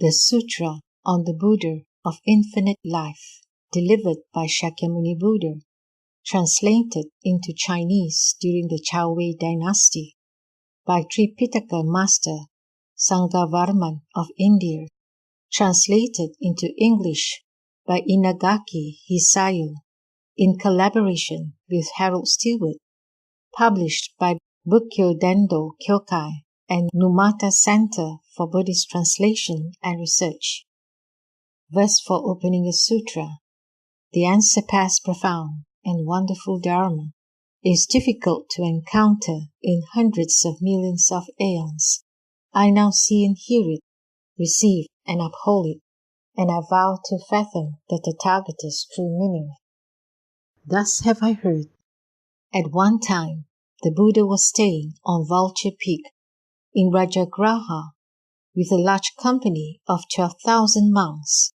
The Sutra on the Buddha of Infinite Life, delivered by Shakyamuni Buddha, translated into Chinese during the Chao Wei dynasty by Tripitaka Master Sanghavarman of India, translated into English by Inagaki Hisao in collaboration with Harold Stewart, published by Bukkyo Dendo Kyokai and Numata Center for Buddhist Translation and Research. Verse for opening a sutra. The unsurpassed profound and wonderful Dharma is difficult to encounter in hundreds of millions of aeons. I now see and hear it, receive and uphold it, and I vow to fathom the Tathagata's true meaning. Thus have I heard. At one time, the Buddha was staying on Vulture Peak in Rajagraha with a large company of 12,000 monks.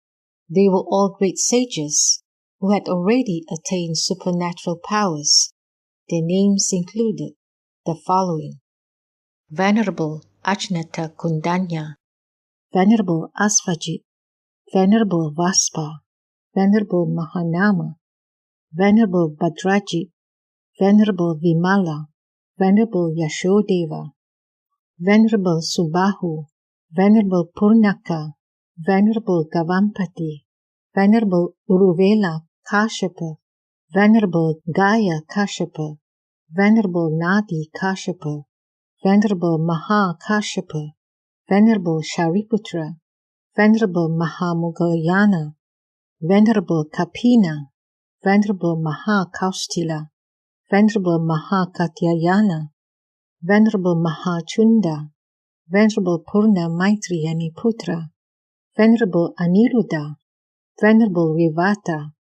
They were all great sages who had already attained supernatural powers. Their names included the following: Venerable Ajnata Kundanya, Venerable Asvajit, Venerable Vaspa, Venerable Mahanama, Venerable Bhadrajit, Venerable Vimala, Venerable Yashodeva, Venerable Subahu, Venerable Purnaka, Venerable Gavampati, Venerable Uruvela Kashyapa, Venerable Gaya Kashyapa, Venerable Nadi Kashyapa, Venerable Maha Kashyapa, Venerable Shariputra, Venerable Mahamogalayana, Venerable Kapina, Venerable Maha Kaustila, Venerable Maha Katyayana, Venerable Mahachunda, Venerable Purna Maitriyani Putra, Venerable Aniruddha, Venerable Rivata,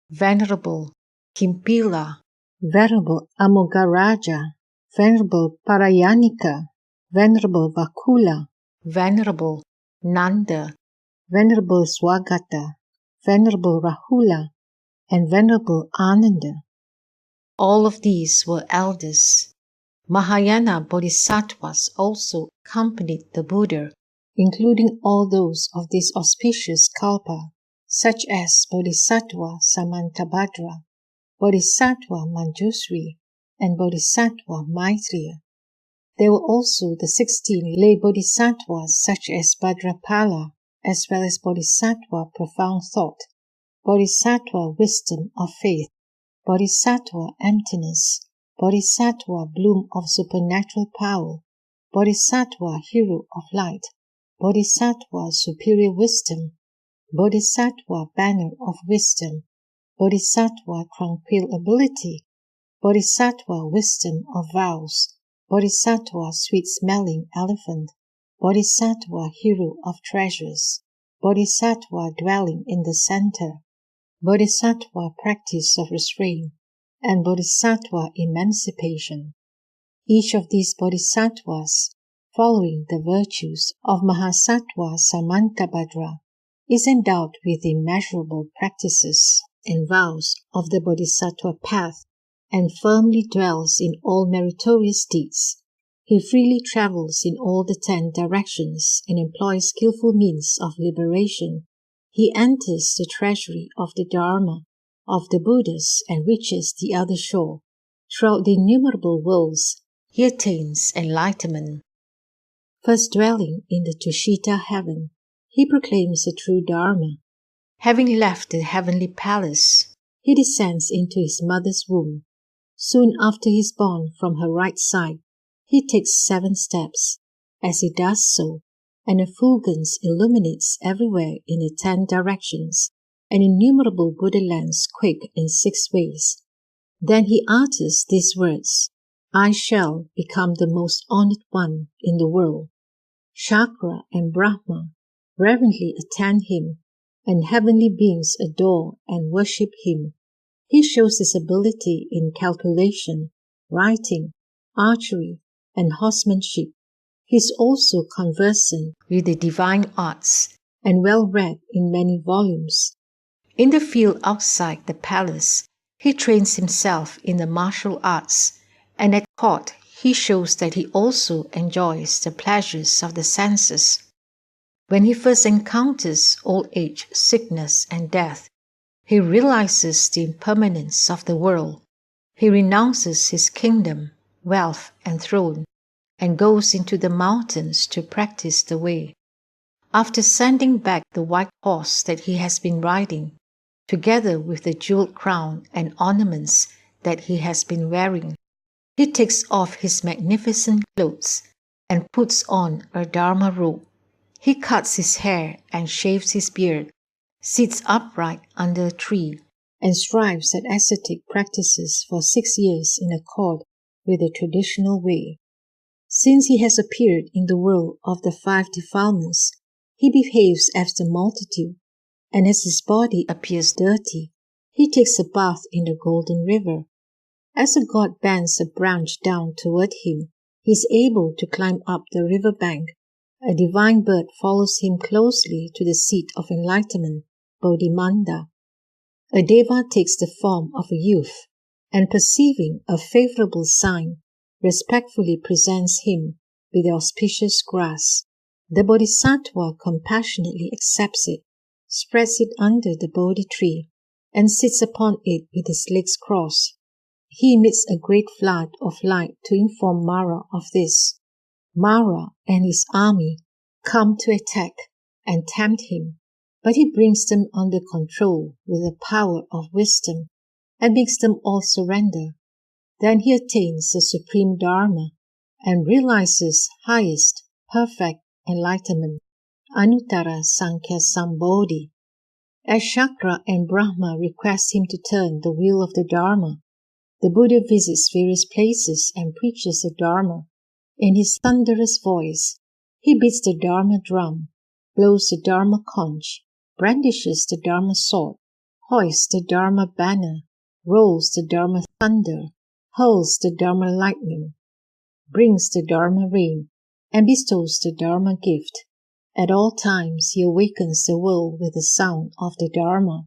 Venerable Kimpila, Venerable Amogaraja, Venerable Parayanika, Venerable Vakula, Venerable Nanda, Venerable Swagata, Venerable Rahula, and Venerable Ananda. All of these were elders. Mahayana Bodhisattvas also accompanied the Buddha, including all those of this auspicious kalpa, such as Bodhisattva Samantabhadra, Bodhisattva Manjusri, and Bodhisattva Maitreya. There were also the 16 lay bodhisattvas such as Bhadrapala, as well as Bodhisattva Profound Thought, Bodhisattva Wisdom of Faith, Bodhisattva Emptiness, Bodhisattva Bloom of Supernatural Power, Bodhisattva Hero of Light, Bodhisattva Superior Wisdom, Bodhisattva Banner of Wisdom, Bodhisattva Tranquil Ability, Bodhisattva Wisdom of Vows, Bodhisattva Sweet-Smelling Elephant, Bodhisattva Hero of Treasures, Bodhisattva Dwelling in the Center, Bodhisattva Practice of Restraint, and Bodhisattva Emancipation. Each of these bodhisattvas, following the virtues of Mahasattva Samantabhadra, is endowed with immeasurable practices and vows of the bodhisattva path, and firmly dwells in all meritorious deeds. He freely travels in all the 10 directions and employs skillful means of liberation. He enters the treasury of the Dharma of the Buddhas and reaches the other shore. Throughout the innumerable worlds, he attains enlightenment. First dwelling in the Tushita heaven, he proclaims the true Dharma. Having left the heavenly palace, he descends into his mother's womb. Soon after he is born from her right side, he takes 7 steps. As he does so, an effulgence illuminates everywhere in the 10 directions, and innumerable Buddha lands quake in 6 ways. Then he utters these words: I shall become the most honored one in the world. Chakra and Brahma reverently attend him, and heavenly beings adore and worship him. He shows his ability in calculation, writing, archery, and horsemanship. He is also conversant with the divine arts and well read in many volumes. In the field outside the palace, he trains himself in the martial arts, and at court he shows that he also enjoys the pleasures of the senses. When he first encounters old age, sickness, and death, he realizes the impermanence of the world. He renounces his kingdom, wealth, and throne, and goes into the mountains to practice the way. After sending back the white horse that he has been riding, together with the jeweled crown and ornaments that he has been wearing, he takes off his magnificent clothes and puts on a Dharma robe. He cuts his hair and shaves his beard, sits upright under a tree, and strives at ascetic practices for 6 years in accord with the traditional way. Since he has appeared in the world of the 5 defilements, he behaves as the multitude, and as his body appears dirty, he takes a bath in the golden river. As a god bends a branch down toward him, he is able to climb up the river bank. A divine bird follows him closely to the seat of enlightenment, Bodhimanda. A deva takes the form of a youth, and perceiving a favorable sign, respectfully presents him with the auspicious grass. The Bodhisattva compassionately accepts it, spreads it under the Bodhi tree, and sits upon it with his legs crossed. He emits a great flood of light to inform Mara of this. Mara and his army come to attack and tempt him, but he brings them under control with the power of wisdom and makes them all surrender. Then he attains the supreme Dharma and realizes highest, perfect enlightenment, Anuttara Sankhya Sambodhi. As Shakra and Brahma request him to turn the wheel of the Dharma, the Buddha visits various places and preaches the Dharma. In his thunderous voice, he beats the Dharma drum, blows the Dharma conch, brandishes the Dharma sword, hoists the Dharma banner, rolls the Dharma thunder, hurls the Dharma lightning, brings the Dharma rain, and bestows the Dharma gift. At all times he awakens the world with the sound of the Dharma.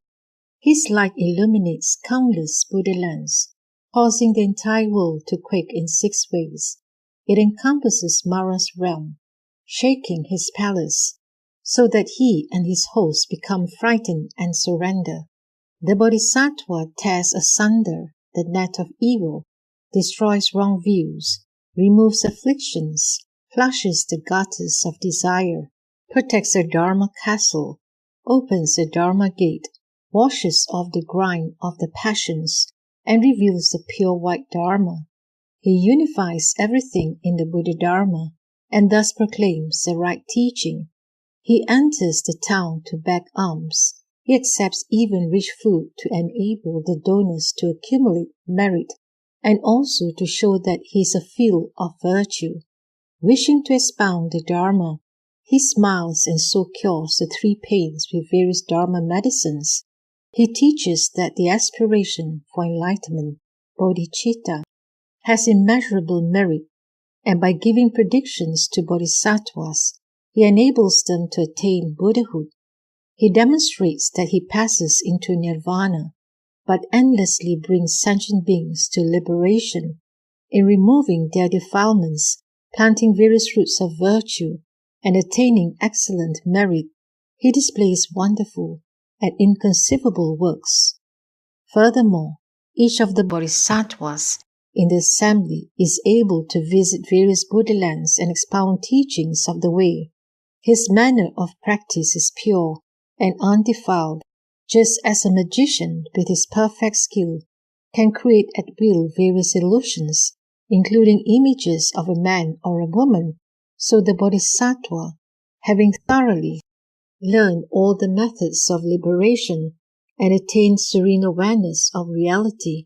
His light illuminates countless Buddha lands, causing the entire world to quake in 6 ways. It encompasses Mara's realm, shaking his palace, so that he and his hosts become frightened and surrender. The Bodhisattva tears asunder the net of evil, destroys wrong views, removes afflictions, flushes the gutters of desire, protects the Dharma castle, opens the Dharma gate, washes off the grime of the passions, and reveals the pure white Dharma. He unifies everything in the Buddha Dharma and thus proclaims the right teaching. He enters the town to beg alms. He accepts even rich food to enable the donors to accumulate merit and also to show that he is a field of virtue. Wishing to expound the Dharma, he smiles and so cures the 3 pains with various Dharma medicines. He teaches that the aspiration for enlightenment, bodhicitta, has immeasurable merit, and by giving predictions to bodhisattvas, he enables them to attain Buddhahood. He demonstrates that he passes into nirvana, but endlessly brings sentient beings to liberation in removing their defilements, planting various roots of virtue, and attaining excellent merit. He displays wonderful and inconceivable works. Furthermore, each of the bodhisattvas in the assembly is able to visit various Buddha lands and expound teachings of the way. His manner of practice is pure and undefiled, just as a magician with his perfect skill can create at will various illusions, including images of a man or a woman. So the bodhisattva, having thoroughly learned all the methods of liberation and attained serene awareness of reality,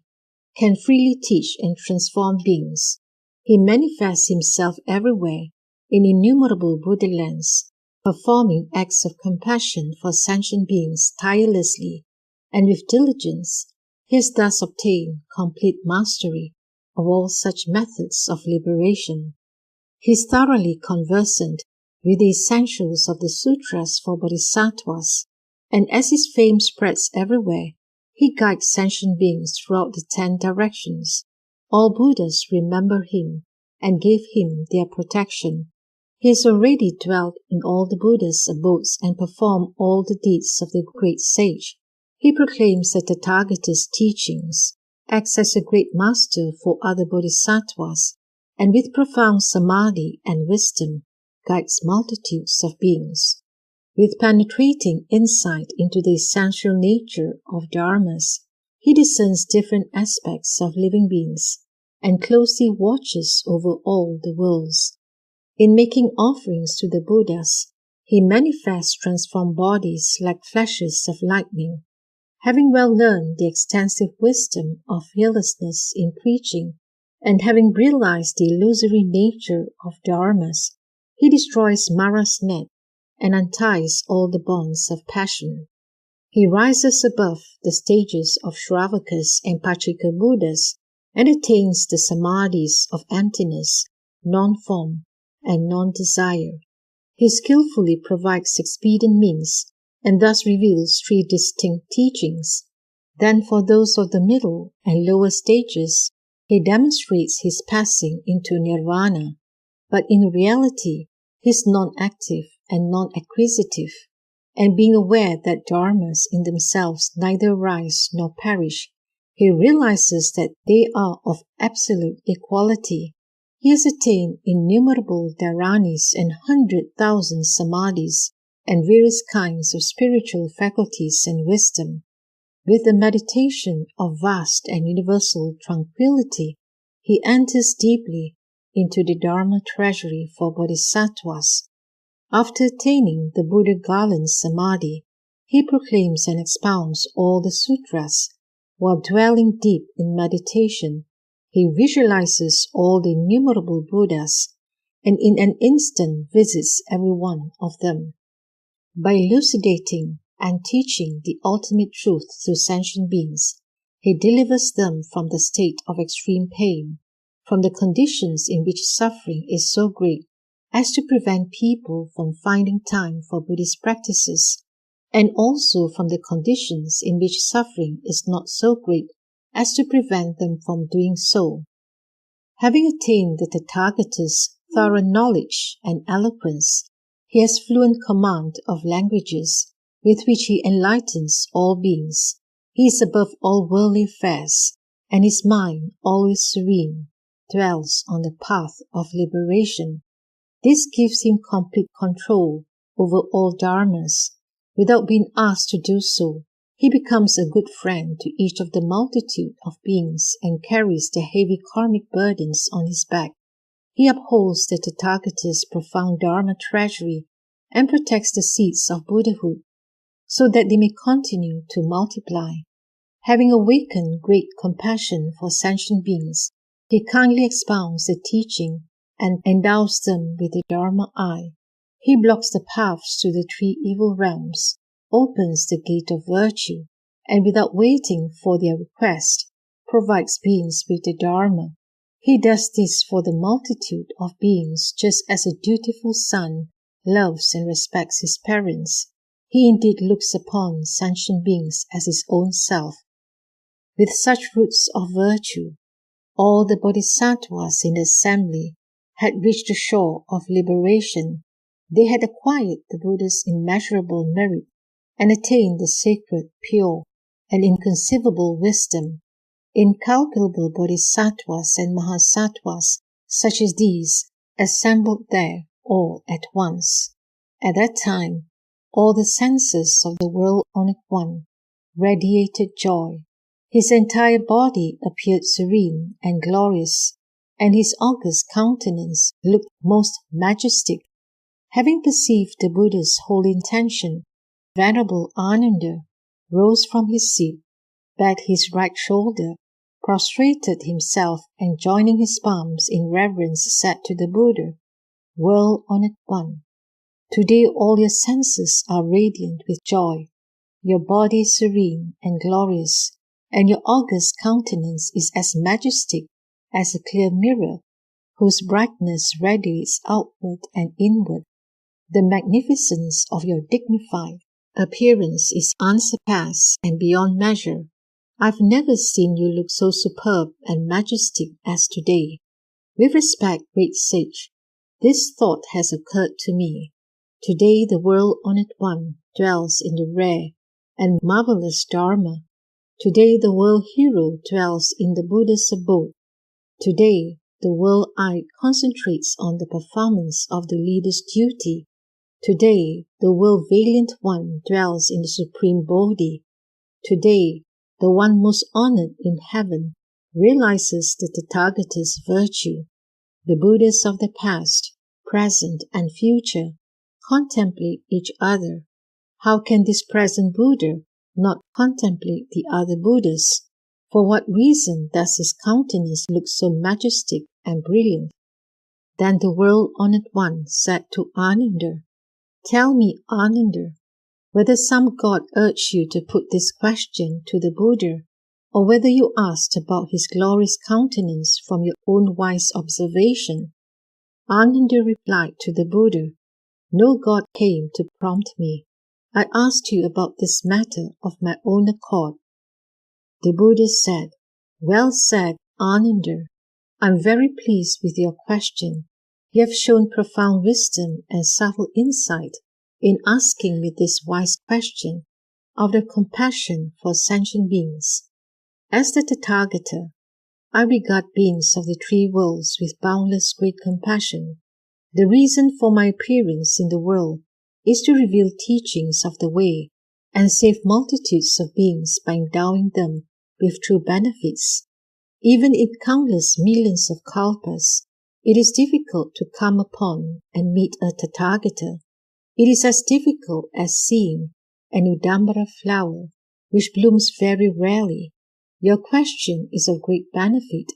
can freely teach and transform beings. He manifests himself everywhere in innumerable Buddha lands, performing acts of compassion for sentient beings tirelessly and with diligence. He has thus obtained complete mastery of all such methods of liberation. He is thoroughly conversant with the essentials of the sutras for bodhisattvas, and as his fame spreads everywhere, he guides sentient beings throughout the 10 directions. All Buddhas remember him and give him their protection. He has already dwelt in all the Buddha's abodes and performed all the deeds of the great sage. He proclaims that the Tathagata's teachings, acts as a great master for other Bodhisattvas, and with profound samadhi and wisdom guides multitudes of beings. With penetrating insight into the essential nature of dharmas, he discerns different aspects of living beings and closely watches over all the worlds. In making offerings to the Buddhas, he manifests transformed bodies like flashes of lightning. Having well learned the extensive wisdom of fearlessness in preaching, and having realized the illusory nature of dharmas, he destroys Mara's net and unties all the bonds of passion. He rises above the stages of Shravakas and Pachika Buddhas and attains the samadhis of emptiness, non-form, and non-desire. He skillfully provides expedient means and thus reveals three distinct teachings. Then for those of the middle and lower stages, he demonstrates his passing into nirvana, but in reality he is non-active and non-acquisitive, and being aware that dharmas in themselves neither rise nor perish, he realizes that they are of absolute equality. He has attained innumerable dharanis and 100,000 samadhis and various kinds of spiritual faculties and wisdom. With the meditation of vast and universal tranquility, he enters deeply into the Dharma treasury for Bodhisattvas. After attaining the Buddha Garland Samadhi, he proclaims and expounds all the sutras. While dwelling deep in meditation, he visualizes all the innumerable Buddhas and in an instant visits every one of them. By elucidating and teaching the ultimate truth to sentient beings, he delivers them from the state of extreme pain, from the conditions in which suffering is so great as to prevent people from finding time for Buddhist practices, and also from the conditions in which suffering is not so great as to prevent them from doing so. Having attained the Tathagata's thorough knowledge and eloquence, he has fluent command of languages with which he enlightens all beings. He is above all worldly affairs, and his mind, always serene, dwells on the path of liberation. This gives him complete control over all dharmas. Without being asked to do so, he becomes a good friend to each of the multitude of beings and carries their heavy karmic burdens on his back. He upholds the Tathagata's profound Dharma treasury and protects the seeds of Buddhahood, so that they may continue to multiply. Having awakened great compassion for sentient beings, he kindly expounds the teaching and endows them with the Dharma eye. He blocks the paths to the three evil realms, opens the gate of virtue, and without waiting for their request, provides beings with the Dharma. He does this for the multitude of beings just as a dutiful son loves and respects his parents. He indeed looks upon sentient beings as his own self. With such roots of virtue, all the Bodhisattvas in the assembly had reached the shore of liberation. They had acquired the Buddha's immeasurable merit and attained the sacred, pure, and inconceivable wisdom. Incalculable Bodhisattvas and Mahasattvas such as these assembled there all at once. At that time, all the senses of the world-honored one radiated joy. His entire body appeared serene and glorious, and his august countenance looked most majestic. Having perceived the Buddha's holy intention, Venerable Ananda rose from his seat, bared his right shoulder, prostrated himself, and joining his palms in reverence said to the Buddha, "World-honored one, today all your senses are radiant with joy, your body is serene and glorious, and your august countenance is as majestic as a clear mirror, whose brightness radiates outward and inward. The magnificence of your dignified appearance is unsurpassed and beyond measure. I've never seen you look so superb and majestic as today. With respect, great sage, This thought has occurred to me. Today the world-honored one dwells in the rare and marvelous Dharma. Today the world hero dwells in the Buddha's abode. Today the world-eye concentrates on the performance of the leader's duty. Today the world-valiant one dwells in the supreme Bodhi. Today the one most honored in heaven realizes the Tathagata's virtue. The Buddhas of the past, present, and future contemplate each other. How can this present Buddha not contemplate the other Buddhas? For what reason does his countenance look so majestic and brilliant? Then the world-honored one said to Ananda, "Tell me, Ananda, whether some god urged you to put this question to the Buddha, or whether you asked about his glorious countenance from your own wise observation." Ananda replied to the Buddha, "No god came to prompt me. I asked you about this matter of my own accord." The Buddha said, "Well said, Ananda. I am very pleased with your question. You have shown profound wisdom and subtle insight in asking me this wise question of the compassion for sentient beings. As the Tathagata, I regard beings of the three worlds with boundless great compassion. The reason for my appearance in the world is to reveal teachings of the way and save multitudes of beings by endowing them with true benefits. Even in countless millions of kalpas, it is difficult to come upon and meet a Tathagata. It is as difficult as seeing an Udambara flower, which blooms very rarely. Your question is of great benefit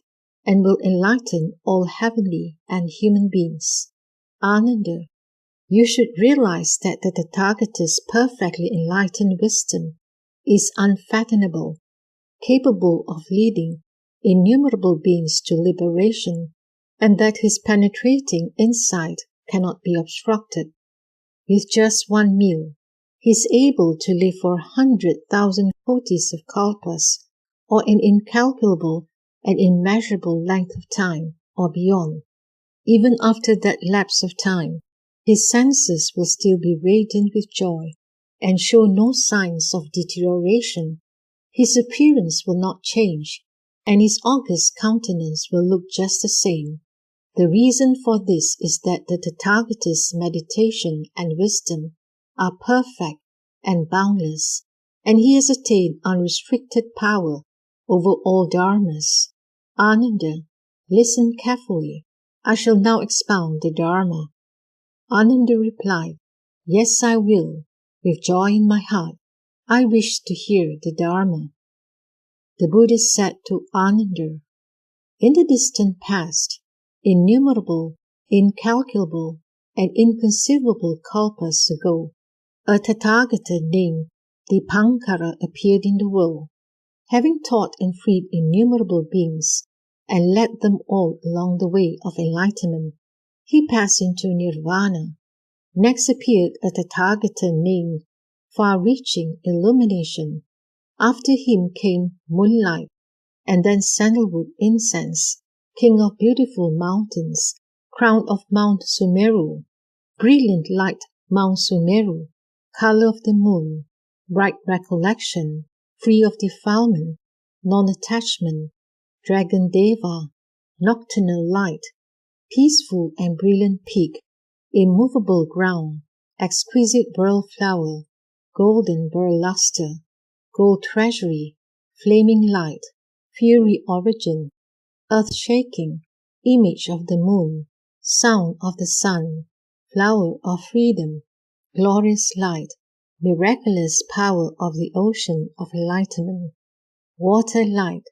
and will enlighten all heavenly and human beings. Ananda, you should realize that the Tathagata's perfectly enlightened wisdom is unfathomable, capable of leading innumerable beings to liberation, and that his penetrating insight cannot be obstructed. With just one meal, he is able to live for 100,000 kotis of kalpas, or an incalculable and immeasurable length of time, or beyond. Even after that lapse of time, his senses will still be radiant with joy and show no signs of deterioration. His appearance will not change, and his august countenance will look just the same. The reason for this is that the Tathagata's meditation and wisdom are perfect and boundless, and he has attained unrestricted power over all dharmas. Ananda, listen carefully. I shall now expound the Dharma. Ananda replied, "Yes, I will. With joy in my heart, I wish to hear the Dharma." The Buddha said to Ananda, "In the distant past, innumerable, incalculable, and inconceivable kalpas ago, a Tathagata named Dipankara appeared in the world. Having taught and freed innumerable beings and led them all along the way of enlightenment, he passed into nirvana. Next appeared a Tathagata named Far-reaching Illumination. After him came Moonlight, and then Sandalwood Incense, King of beautiful mountains, Crown of Mount Sumeru, Brilliant Light Mount Sumeru, Color of the Moon, Bright Recollection, Free of defilement, Non-attachment, Dragon Deva, Nocturnal Light, Peaceful and Brilliant Peak, Immovable Ground, Exquisite Pearl Flower, Golden Pearl Luster, Gold Treasury, Flaming Light, Fury Origin, Earth-shaking, Image of the Moon, Sound of the Sun, Flower of Freedom, Glorious Light, Miraculous Power of the Ocean of Enlightenment, Water Light,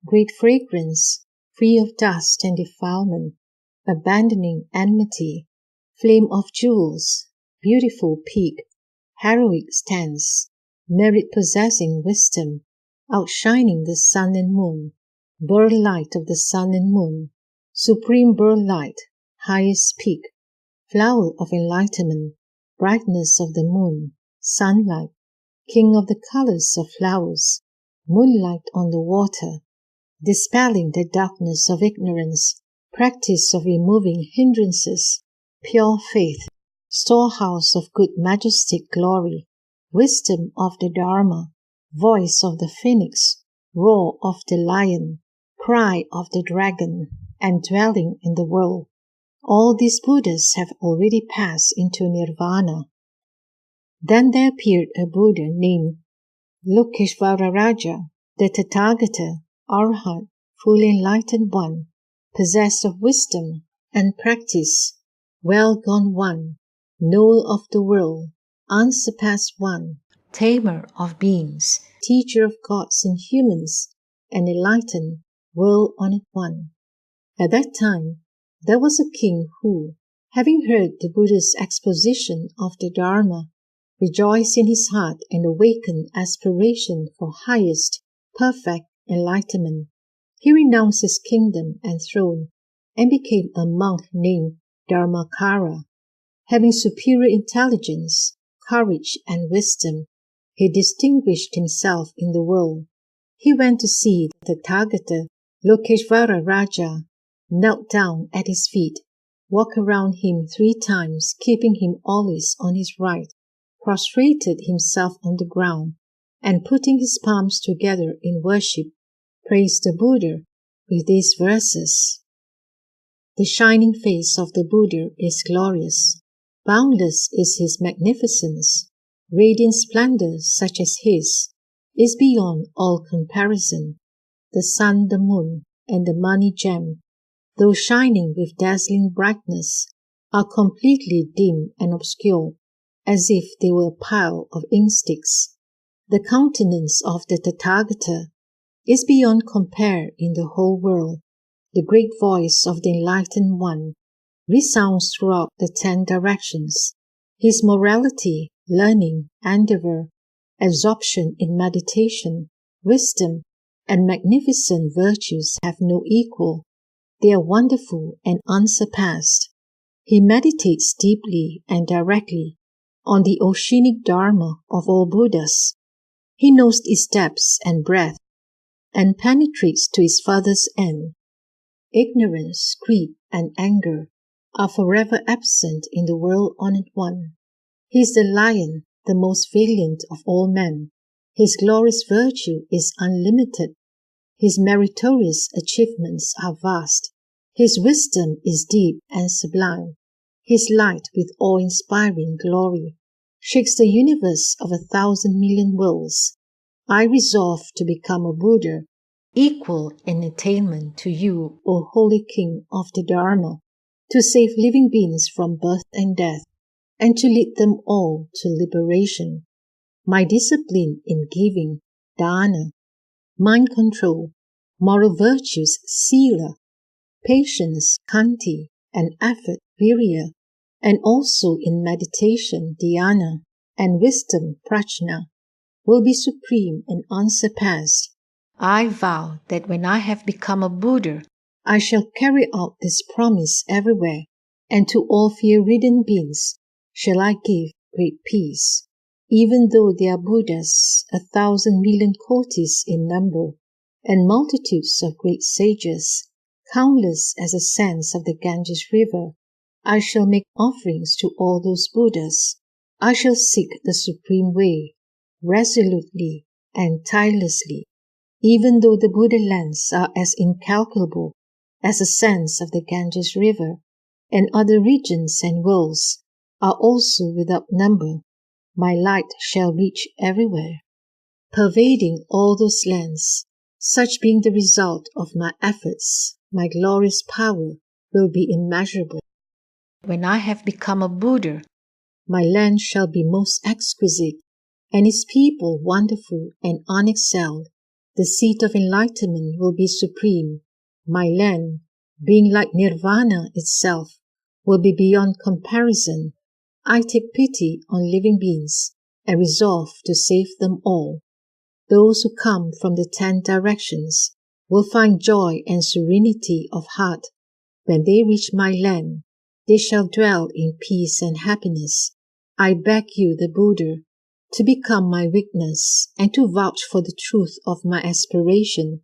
Great Fragrance, Free of dust and defilement, Abandoning enmity, Flame of Jewels, Beautiful Peak, Heroic Stance, Merit-possessing Wisdom, Outshining the Sun and Moon, Bird Light of the Sun and Moon, Supreme Bird Light, Highest Peak, Flower of Enlightenment, Brightness of the Moon, Sunlight, King of the colors of flowers, Moonlight on the water, Dispelling the darkness of ignorance, Practice of removing hindrances, pure faith, storehouse of good majestic glory, wisdom of the Dharma, voice of the phoenix, roar of the lion, cry of the dragon, and dwelling in the world. All these Buddhas have already passed into nirvana. Then there appeared a Buddha named Lokeshvararaja, the Tathagata, Arhat, fully enlightened one, possessed of wisdom and practice, well gone one, knower of the world, unsurpassed one, tamer of beings, teacher of gods and humans, and enlightened, world-honored one. At that time, there was a king who, having heard the Buddha's exposition of the Dharma, rejoiced in his heart and awakened aspiration for highest, perfect enlightenment. He renounced his kingdom and throne and became a monk named Dharmakara. Having superior intelligence, courage, and wisdom, he distinguished himself in the world. He went to see the Tathagata Lokeshvara Raja, knelt down at his feet, walked around him 3 times, keeping him always on his right, prostrated himself on the ground, and putting his palms together in worship, praised the Buddha with these verses. The shining face of the Buddha is glorious. Boundless is his magnificence. Radiant splendor such as his is beyond all comparison. The sun, the moon, and the money gem, though shining with dazzling brightness, are completely dim and obscure, as if they were a pile of ink sticks. The countenance of the Tathagata is beyond compare in the whole world. The great voice of the enlightened one resounds throughout the 10 directions. His morality, learning, endeavor, absorption in meditation, wisdom, and magnificent virtues have no equal. They are wonderful and unsurpassed. He meditates deeply and directly on the oceanic Dharma of all Buddhas. He knows its depths and breadth, and penetrates to its farthest end. Ignorance, greed, and anger are forever absent in the world-honored one. He is the lion, the most valiant of all men. His glorious virtue is unlimited. His meritorious achievements are vast. His wisdom is deep and sublime. His light, with awe-inspiring glory, shakes the universe of 1,000 million worlds. I resolve to become a Buddha, equal in attainment to you, O Holy King of the Dharma, to save living beings from birth and death, and to lead them all to liberation. My discipline in giving, dana, mind control, moral virtues, sila, patience, khanti, and effort, virya, and also in meditation, dhyana, and wisdom, prajna, will be supreme and unsurpassed. I vow that when I have become a Buddha, I shall carry out this promise everywhere, and to all fear-ridden beings shall I give great peace. Even though there are Buddhas 1,000 million kotis in number, and multitudes of great sages, countless as the sands of the Ganges River, I shall make offerings to all those Buddhas. I shall seek the supreme way, resolutely and tirelessly, even though the Buddha lands are as incalculable as the sands of the Ganges River, and other regions and worlds are also without number. My light shall reach everywhere, pervading all those lands. Such being the result of my efforts, my glorious power will be immeasurable. When I have become a Buddha, my land shall be most exquisite, and its people wonderful and unexcelled. The seat of enlightenment will be supreme. My land, being like nirvana itself, will be beyond comparison. I take pity on living beings and resolve to save them all. Those who come from the 10 directions will find joy and serenity of heart. When they reach my land, they shall dwell in peace and happiness. I beg you, the Buddha, to become my witness and to vouch for the truth of my aspiration.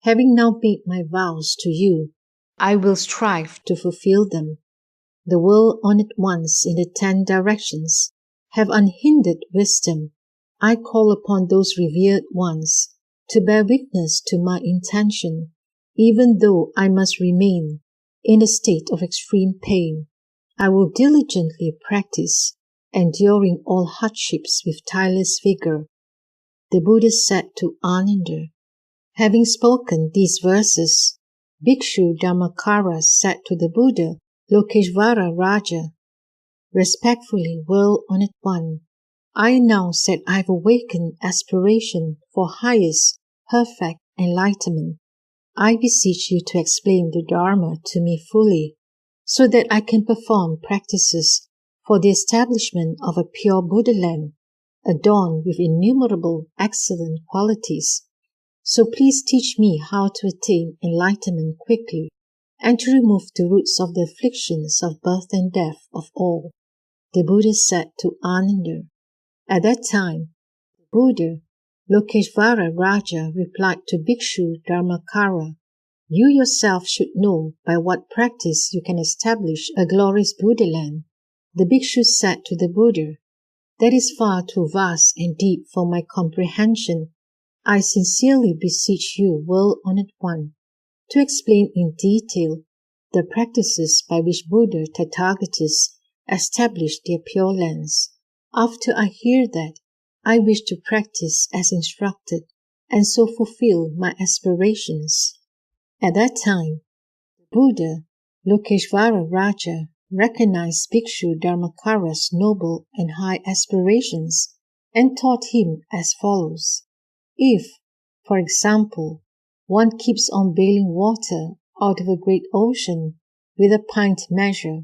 Having now made my vows to you, I will strive to fulfill them. the world-honored ones in the 10 directions, have unhindered wisdom, I call upon those revered ones to bear witness to my intention, even though I must remain in a state of extreme pain. I will diligently practice, enduring all hardships with tireless vigor. The Buddha said to Unhindered. Having spoken these verses, Bhikshu Dharmakara said to the Buddha, Lokeshvara Raja, Respectfully, world-honored one, I announce that I have awakened aspiration for highest, perfect enlightenment. I beseech you to explain the Dharma to me fully, so that I can perform practices for the establishment of a pure Buddha land, adorned with innumerable excellent qualities. So please teach me how to attain enlightenment quickly, and to remove the roots of the afflictions of birth and death of all. The Buddha said to Unhindered. At that time, the Buddha, Lokeshvara Raja, replied to Bhikshu Dharmakara, You yourself should know by what practice you can establish a glorious Buddha land. The Bhikshu said to the Buddha, That is far too vast and deep for my comprehension. I sincerely beseech you, world-honored one, to explain in detail the practices by which Buddha Tathagatas established their pure lands. After I hear that, I wish to practice as instructed and so fulfill my aspirations. At that time, the Buddha, Lokeshvara Raja, recognized Bhikshu Dharmakara's noble and high aspirations and taught him as follows. If, for example, one keeps on bailing water out of a great ocean with a pint measure,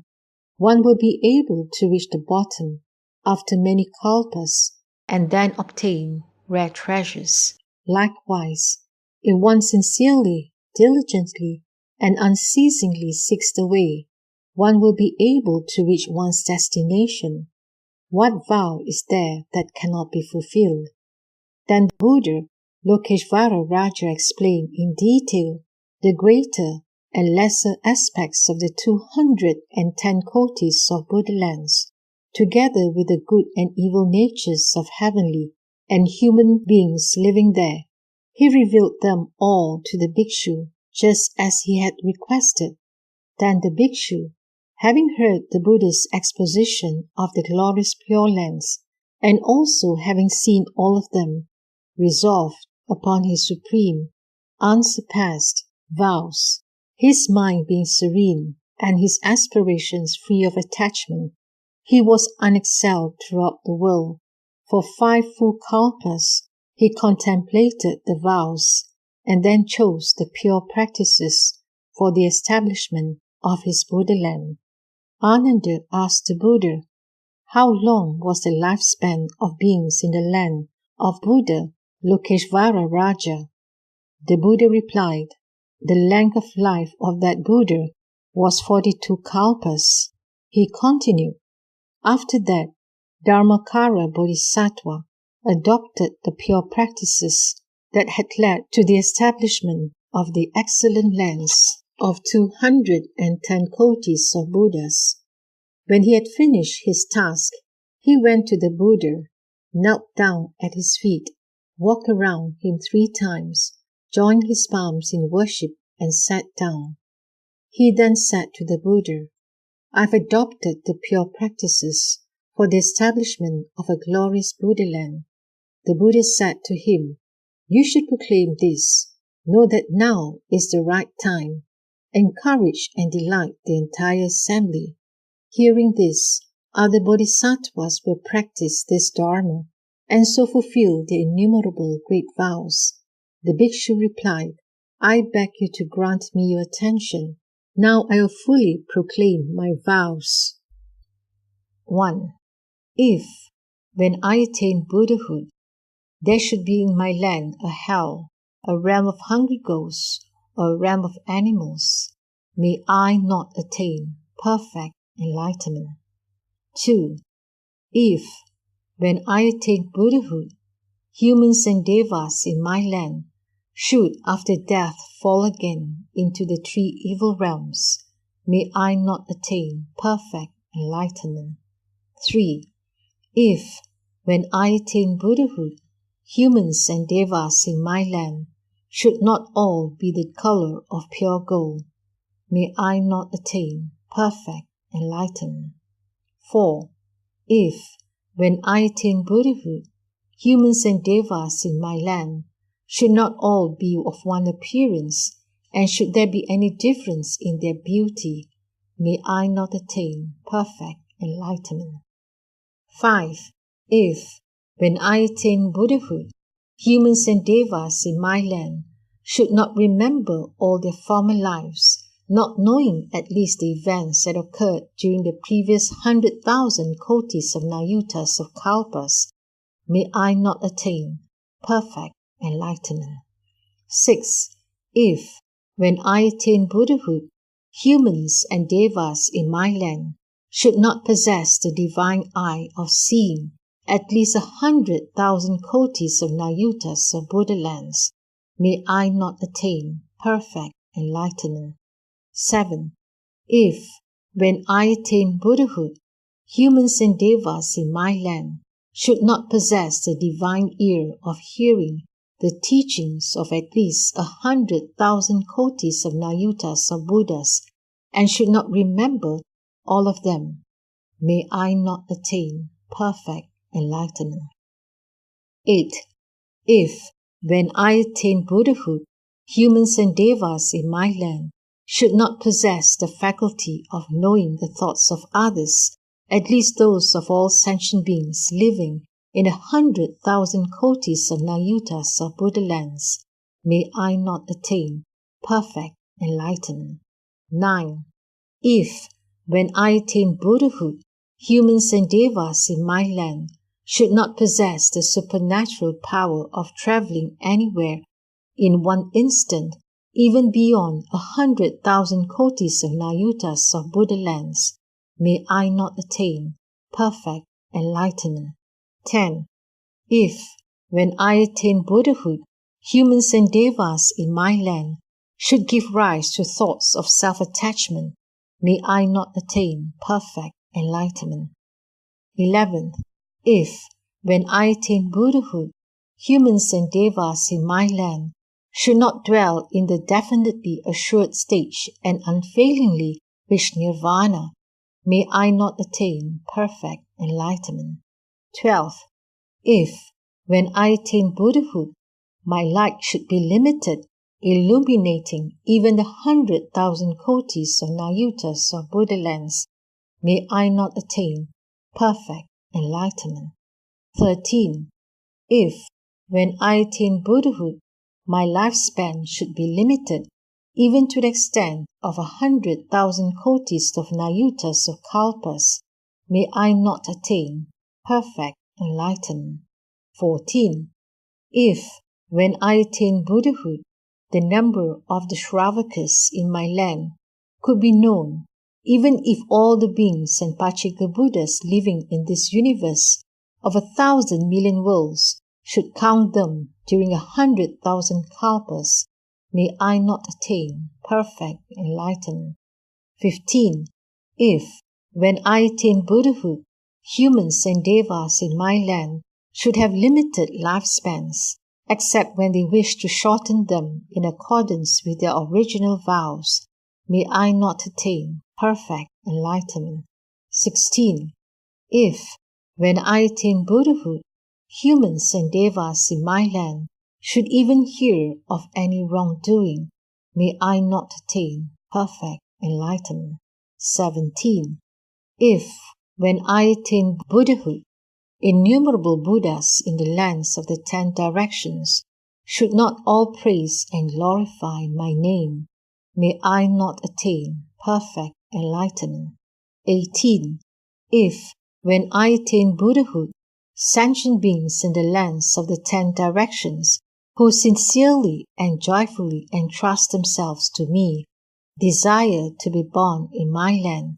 one will be able to reach the bottom after many kalpas and then obtain rare treasures. Likewise, if one sincerely, diligently, and unceasingly seeks the way, one will be able to reach one's destination. What vow is there that cannot be fulfilled? Then the Buddha, Lokeshvara Raja, explained in detail the greater and lesser aspects of the 210 kotis of Buddha lands, together with the good and evil natures of heavenly and human beings living there. He revealed them all to the Bhikshu, just as he had requested. Then the Bhikshu, having heard the Buddha's exposition of the glorious Pure Lands, and also having seen all of them, resolved upon his supreme, unsurpassed vows. His mind being serene and his aspirations free of attachment, he was unexcelled throughout the world. For 5 full kalpas, he contemplated the vows and then chose the pure practices for the establishment of his Buddha land. Unhindered asked the Buddha, how long was the lifespan of beings in the land of Buddha Lokeshvara Raja? The Buddha replied, the length of life of that Buddha was 42 kalpas. He continued, after that, Dharmakara Bodhisattva adopted the pure practices that had led to the establishment of the excellent lands of 210 kotis of Buddhas. When he had finished his task, he went to the Buddha, knelt down at his feet, walked around him 3 times, joined his palms in worship, and sat down. He then said to the Buddha, I have adopted the pure practices for the establishment of a glorious Buddha land. The Buddha said to him, you should proclaim this. Know that now is the right time. Encourage and delight the entire assembly. Hearing this, other Bodhisattvas will practice this Dharma and so fulfill the innumerable great vows. The Bhikshu replied, I beg you to grant me your attention. Now I will fully proclaim my vows. 1. If, when I attain Buddhahood, there should be in my land a hell, a realm of hungry ghosts, or a realm of animals, may I not attain perfect enlightenment. 2. If, when I attain Buddhahood, humans and devas in my land should after death fall again into the 3 evil realms, may I not attain perfect enlightenment. 3. If, when I attain Buddhahood, humans and devas in my land should not all be the color of pure gold, may I not attain perfect enlightenment. 4. If, when I attain Buddhahood, humans and devas in my land should not all be of one appearance, and should there be any difference in their beauty, may I not attain perfect enlightenment. 5. If, when I attain Buddhahood, humans and devas in my land should not remember all their former lives, not knowing at least the events that occurred during the previous 100,000 kotis of nayutas of kalpas, may I not attain perfect enlightenment. 6. If, when I attain Buddhahood, humans and devas in my land should not possess the divine eye of seeing at least 100,000 kotis of nayutas of Buddha lands, may I not attain perfect enlightenment. 7. If, when I attain Buddhahood, humans and devas in my land should not possess the divine ear of hearing the teachings of at least 100,000 kotis of nayutas of Buddhas, and should not remember all of them, may I not attain perfect enlightenment. 8. If, when I attain Buddhahood, humans and devas in my land should not possess the faculty of knowing the thoughts of others, at least those of all sentient beings living in 100,000 kotis of nayutas of Buddha lands, may I not attain perfect enlightenment. 9. If, when I attain Buddhahood, humans and devas in my land should not possess the supernatural power of traveling anywhere in one instant, even beyond 100,000 kotis of nayutas of Buddha lands, may I not attain perfect enlightenment. 10. If, when I attain Buddhahood, humans and devas in my land should give rise to thoughts of self-attachment, may I not attain perfect enlightenment. 11. If, when I attain Buddhahood, humans and devas in my land should not dwell in the definitely assured stage and unfailingly reach nirvana, may I not attain perfect enlightenment. 12. If, when I attain Buddhahood, my light should be limited, illuminating even the 100,000 kotis of nayutas of Buddha lands, may I not attain perfect enlightenment. 13. If, when I attain Buddhahood, my lifespan should be limited, even to the extent of 100,000 kotis of nayutas of kalpas, may I not attain perfect enlightenment. 14. If, when I attain Buddhahood, the number of the Shravakas in my land could be known, even if all the beings and Pachika Buddhas living in this universe of 1,000 million worlds should count them during 100,000 kalpas, may I not attain perfect enlightenment. 15. If, when I attain Buddhahood, humans and devas in my land should have limited lifespans, except when they wish to shorten them in accordance with their original vows, may I not attain perfect enlightenment. 16. If, when I attain Buddhahood, humans and devas in my land should even hear of any wrongdoing, may I not attain perfect enlightenment. 17. If, when I attain Buddhahood, innumerable Buddhas in the lands of the 10 directions should not all praise and glorify my name, may I not attain perfect enlightenment. 18. If, when I attain Buddhahood, sentient beings in the lands of the 10 directions who sincerely and joyfully entrust themselves to me, desire to be born in my land,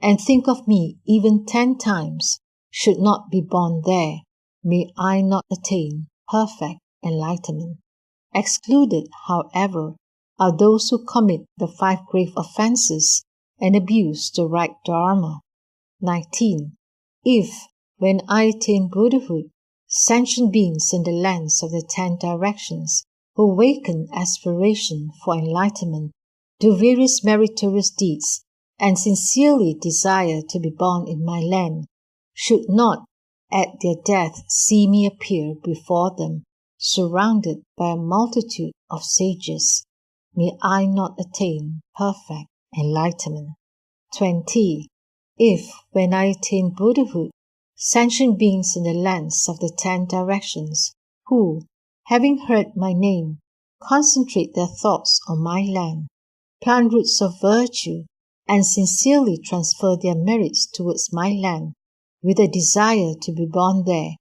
and think of me even 10 times, should not be born there, may I not attain perfect enlightenment. Excluded, however, are those who commit the 5 grave offenses and abuse the right Dharma. 19. If, when I attain Buddhahood, sentient beings in the lands of the 10 directions who awaken aspiration for enlightenment do various meritorious deeds and sincerely desire to be born in my land, should not at their death see me appear before them, surrounded by a multitude of sages, may I not attain perfect enlightenment. 20. If, when I attain Buddhahood, sentient beings in the lands of the 10 directions, who, having heard my name, concentrate their thoughts on my land, plant roots of virtue, and sincerely transfer their merits towards my land, with a desire to be born there,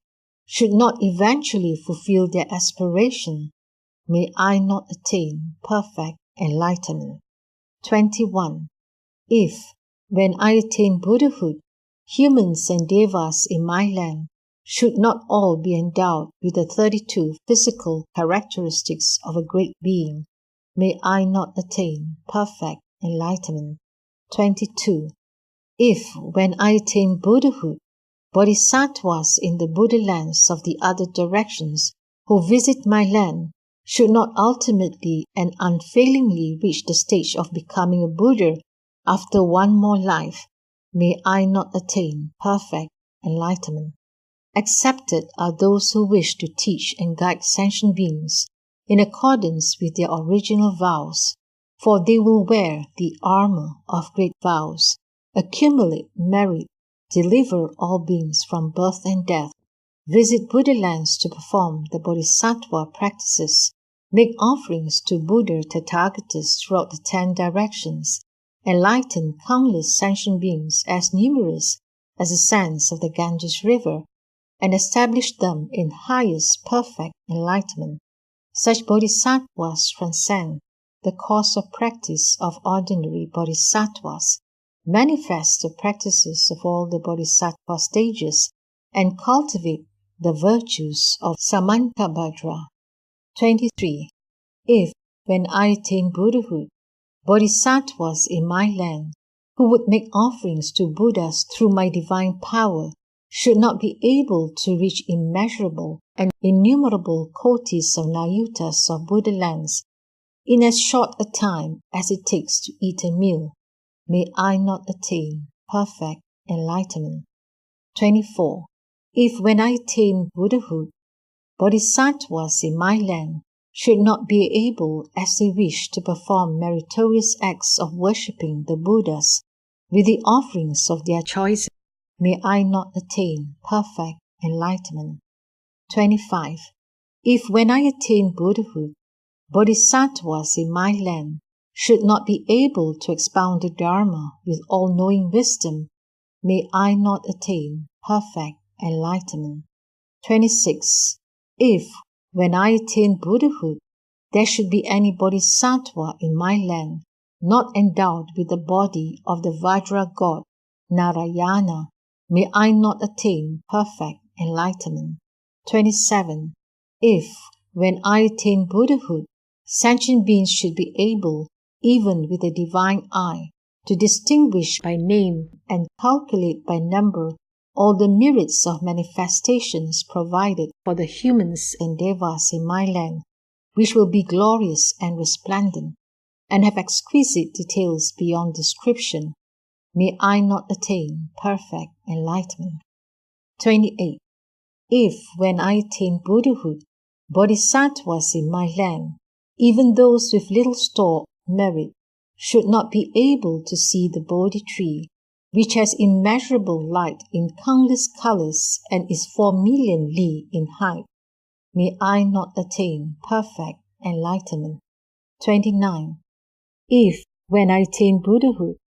should not eventually fulfill their aspiration, may I not attain perfect enlightenment. 21. If, when I attain Buddhahood, humans and devas in my land should not all be endowed with the 32 physical characteristics of a great being, may I not attain perfect enlightenment. 22. If, when I attain Buddhahood, Bodhisattvas in the Buddha lands of the other directions who visit my land should not ultimately and unfailingly reach the stage of becoming a Buddha after one more life, may I not attain perfect enlightenment. Accepted are those who wish to teach and guide sentient beings in accordance with their original vows, for they will wear the armor of great vows, accumulate merit, deliver all beings from birth and death, visit Buddha lands to perform the Bodhisattva practices, make offerings to Buddha Tathagatas throughout the 10 directions, enlighten countless sentient beings as numerous as the sands of the Ganges River, and establish them in highest perfect enlightenment. Such bodhisattvas transcend the course of practice of ordinary bodhisattvas, manifest the practices of all the bodhisattva stages, and cultivate the virtues of Samantabhadra. 23. If, when I attain Buddhahood, bodhisattvas in my land, who would make offerings to Buddhas through my divine power, should not be able to reach immeasurable and innumerable kotis of nayutas of Buddha lands in as short a time as it takes to eat a meal, may I not attain perfect enlightenment. 24. If, when I attain Buddhahood, bodhisattvas in my land should not be able as they wish to perform meritorious acts of worshipping the Buddhas with the offerings of their choice, may I not attain perfect enlightenment. 25. If, when I attain Buddhahood, bodhisattvas in my land should not be able to expound the Dharma with all-knowing wisdom, may I not attain perfect enlightenment. 26. If, when I attain Buddhahood, there should be any bodhisattva in my land not endowed with the body of the Vajra god Narayana, may I not attain perfect enlightenment. 27. If, when I attain Buddhahood, sentient beings should be able, even with a divine eye, to distinguish by name and calculate by number all the myriads of manifestations provided for the humans and devas in my land, which will be glorious and resplendent, and have exquisite details beyond description, may I not attain perfect enlightenment. 28. If, when I attain Buddhahood, bodhisattvas in my land, even those with little store of merit, should not be able to see the Bodhi tree, which has immeasurable light in countless colors and is 4 million li in height, may I not attain perfect enlightenment. 29. If, when I attain Buddhahood,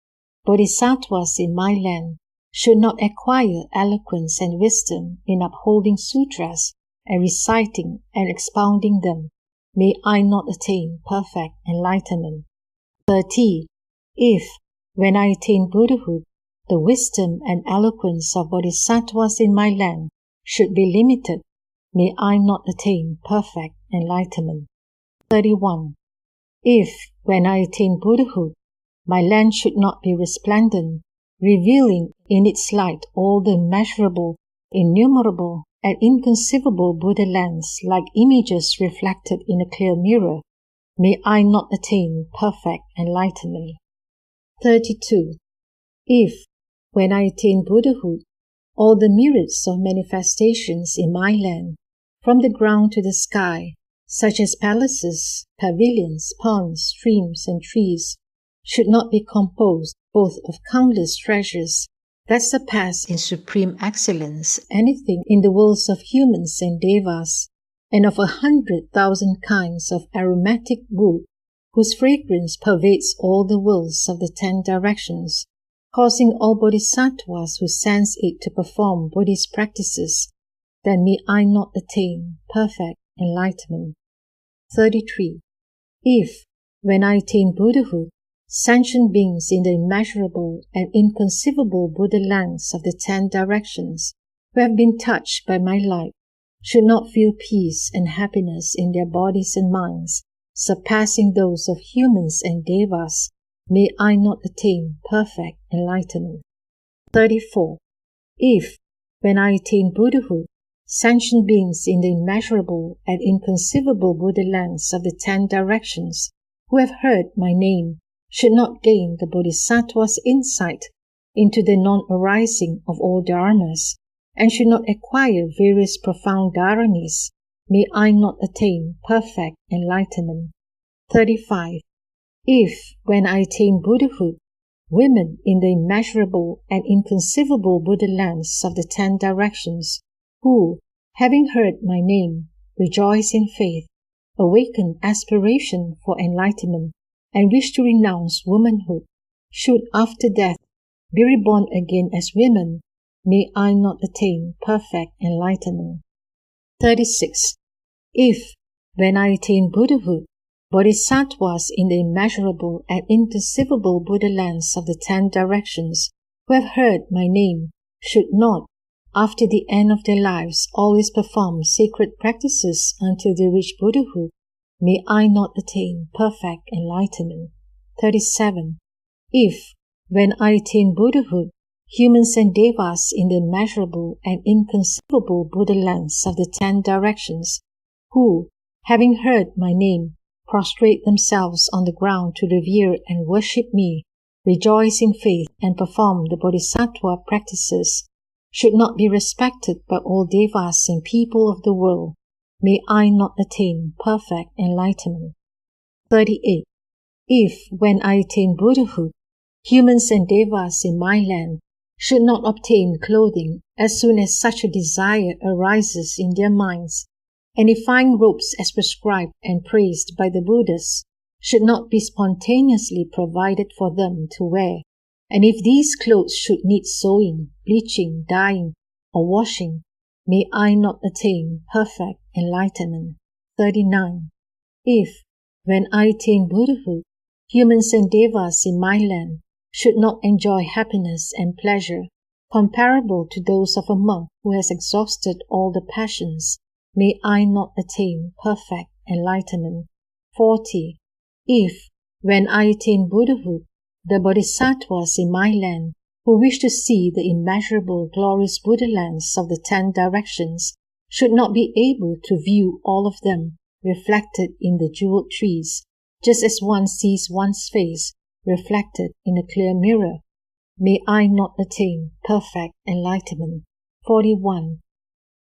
bodhisattvas in my land should not acquire eloquence and wisdom in upholding sutras and reciting and expounding them, may I not attain perfect enlightenment. 30. If, when I attain Buddhahood, the wisdom and eloquence of bodhisattvas in my land should be limited, may I not attain perfect enlightenment. 31. If, when I attain Buddhahood, my land should not be resplendent, revealing in its light all the immeasurable, innumerable, and inconceivable Buddha lands like images reflected in a clear mirror, may I not attain perfect enlightenment. 32. If, when I attain Buddhahood, all the myriads of manifestations in my land, from the ground to the sky, such as palaces, pavilions, ponds, streams, and trees, should not be composed both of countless treasures that surpass in supreme excellence anything in the worlds of humans and devas, and of 100,000 kinds of aromatic wood, whose fragrance pervades all the worlds of the 10 directions, causing all bodhisattvas who sense it to perform Buddhist practices, then may I not attain perfect enlightenment. 33. If, when I attain Buddhahood, sentient beings in the immeasurable and inconceivable Buddha lands of the 10 directions, who have been touched by my light, should not feel peace and happiness in their bodies and minds, surpassing those of humans and devas, may I not attain perfect enlightenment. 34. If, when I attain Buddhahood, sentient beings in the immeasurable and inconceivable Buddha lands of the 10 directions, who have heard my name, should not gain the Bodhisattva's insight into the non-arising of all dharmas, and should not acquire various profound dharanis, may I not attain perfect enlightenment. 35. If, when I attain Buddhahood, women in the immeasurable and inconceivable Buddha lands of the 10 directions, who, having heard my name, rejoice in faith, awaken aspiration for enlightenment, and wish to renounce womanhood, should after death be reborn again as women, may I not attain perfect enlightenment. 36. If, when I attain Buddhahood, bodhisattvas in the immeasurable and inconceivable Buddha lands of the 10 directions, who have heard my name, should not, after the end of their lives, always perform sacred practices until they reach Buddhahood, may I not attain perfect enlightenment. 37. If, when I attain Buddhahood, humans and devas in the immeasurable and inconceivable Buddha lands of the 10 directions, who, having heard my name, prostrate themselves on the ground to revere and worship me, rejoice in faith, and perform the bodhisattva practices, should not be respected by all devas and people of the world, may I not attain perfect enlightenment. 38. If, when I attain Buddhahood, humans and devas in my land should not obtain clothing as soon as such a desire arises in their minds, and if fine robes as prescribed and praised by the Buddhists should not be spontaneously provided for them to wear, and if these clothes should need sewing, bleaching, dyeing, or washing, may I not attain perfect enlightenment. 39. If, when I attain Buddhahood, humans and devas in my land should not enjoy happiness and pleasure comparable to those of a monk who has exhausted all the passions, may I not attain perfect enlightenment. 40. If, when I attain Buddhahood, the bodhisattvas in my land who wish to see the immeasurable glorious Buddha lands of the 10 directions should not be able to view all of them reflected in the jeweled trees, just as one sees one's face reflected in a clear mirror, may I not attain perfect enlightenment. 41.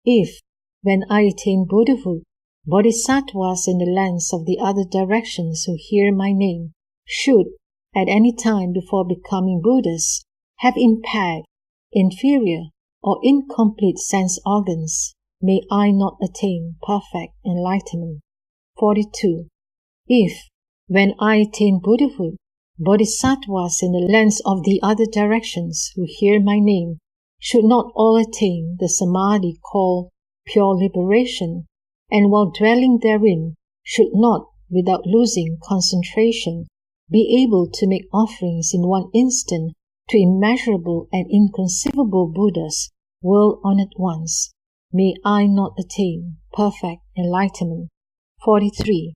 If, when I attain Buddhahood, bodhisattvas in the lands of the other directions who hear my name should, at any time before becoming Buddhists, have impaired, inferior, or incomplete sense organs, may I not attain perfect enlightenment. 42. If, when I attain Buddhahood, bodhisattvas in the lands of the other directions who hear my name should not all attain the samadhi called pure liberation, and while dwelling therein should not, without losing concentration, be able to make offerings in one instant to immeasurable and inconceivable Buddhas, world-honored ones, may I not attain perfect enlightenment. 43.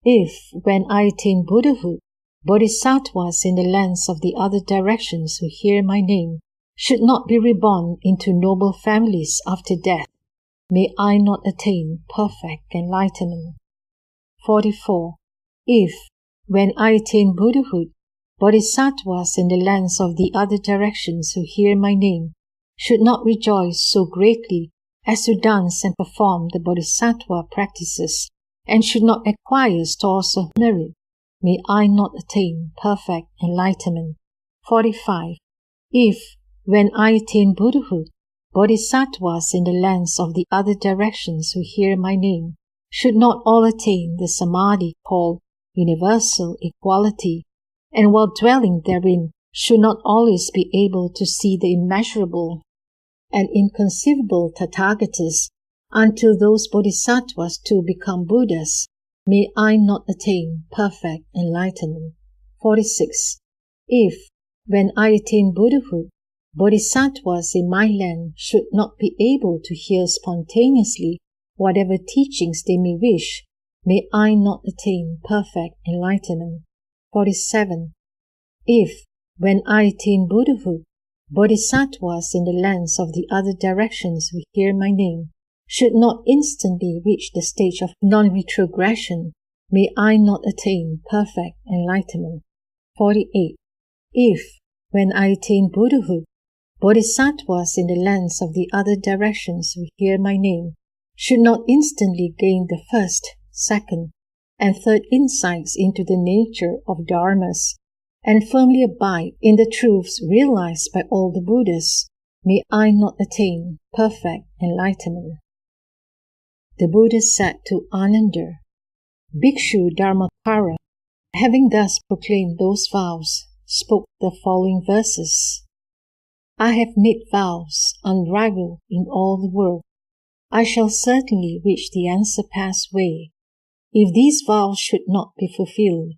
If, when I attain Buddhahood, Bodhisattvas in the lands of the other directions who hear my name should not be reborn into noble families after death. May I not attain perfect enlightenment. 44. If, when I attain Buddhahood, Bodhisattvas in the lands of the other directions who hear my name should not rejoice so greatly as to dance and perform the Bodhisattva practices, and should not acquire stores of merit, may I not attain perfect enlightenment. 45. If, when I attain Buddhahood, Bodhisattvas in the lands of the other directions who hear my name should not all attain the samadhi called universal equality, and while dwelling therein should not always be able to see the immeasurable and inconceivable Tathagatas until those Bodhisattvas too become Buddhas, may I not attain perfect enlightenment. 46. If, when I attain Buddhahood, Bodhisattvas in my land should not be able to hear spontaneously whatever teachings they may wish, may I not attain perfect enlightenment. 47. If, when I attain Buddhahood, Bodhisattvas in the lands of the other directions who hear my name should not instantly reach the stage of non-retrogression, may I not attain perfect enlightenment. 48. If, when I attain Buddhahood, Bodhisattvas in the lands of the other directions who hear my name should not instantly gain the first, second, and third insights into the nature of dharmas, and firmly abide in the truths realized by all the Buddhas, may I not attain perfect enlightenment. The Buddha said to Unhindered, Bhikshu Dharmakara, having thus proclaimed those vows, spoke the following verses. I have made vows unrivaled in all the world. I shall certainly reach the unsurpassed way. If these vows should not be fulfilled,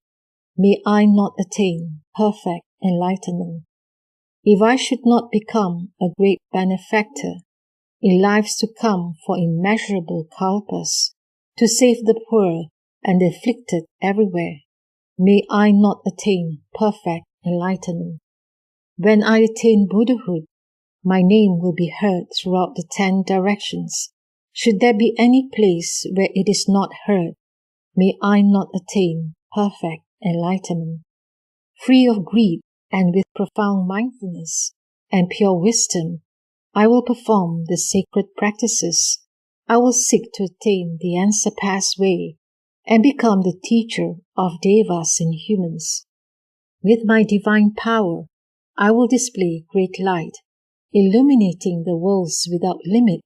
may I not attain perfect enlightenment. If I should not become a great benefactor in lives to come for immeasurable kalpas, to save the poor and the afflicted everywhere, may I not attain perfect enlightenment. When I attain Buddhahood, my name will be heard throughout the 10 directions. Should there be any place where it is not heard, may I not attain perfect enlightenment. Free of greed and with profound mindfulness and pure wisdom, I will perform the sacred practices. I will seek to attain the unsurpassed way and become the teacher of devas and humans. With my divine power, I will display great light, illuminating the worlds without limit,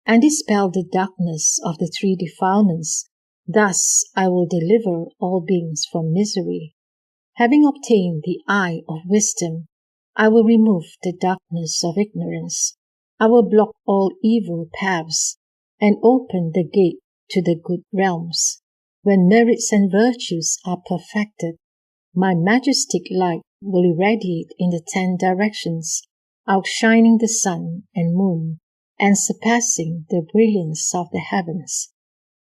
and dispel the darkness of the 3 defilements. Thus I will deliver all beings from misery. Having obtained the eye of wisdom, I will remove the darkness of ignorance. I will block all evil paths and open the gate to the good realms. When merits and virtues are perfected, my majestic light will irradiate in the 10 directions, outshining the sun and moon, and surpassing the brilliance of the heavens.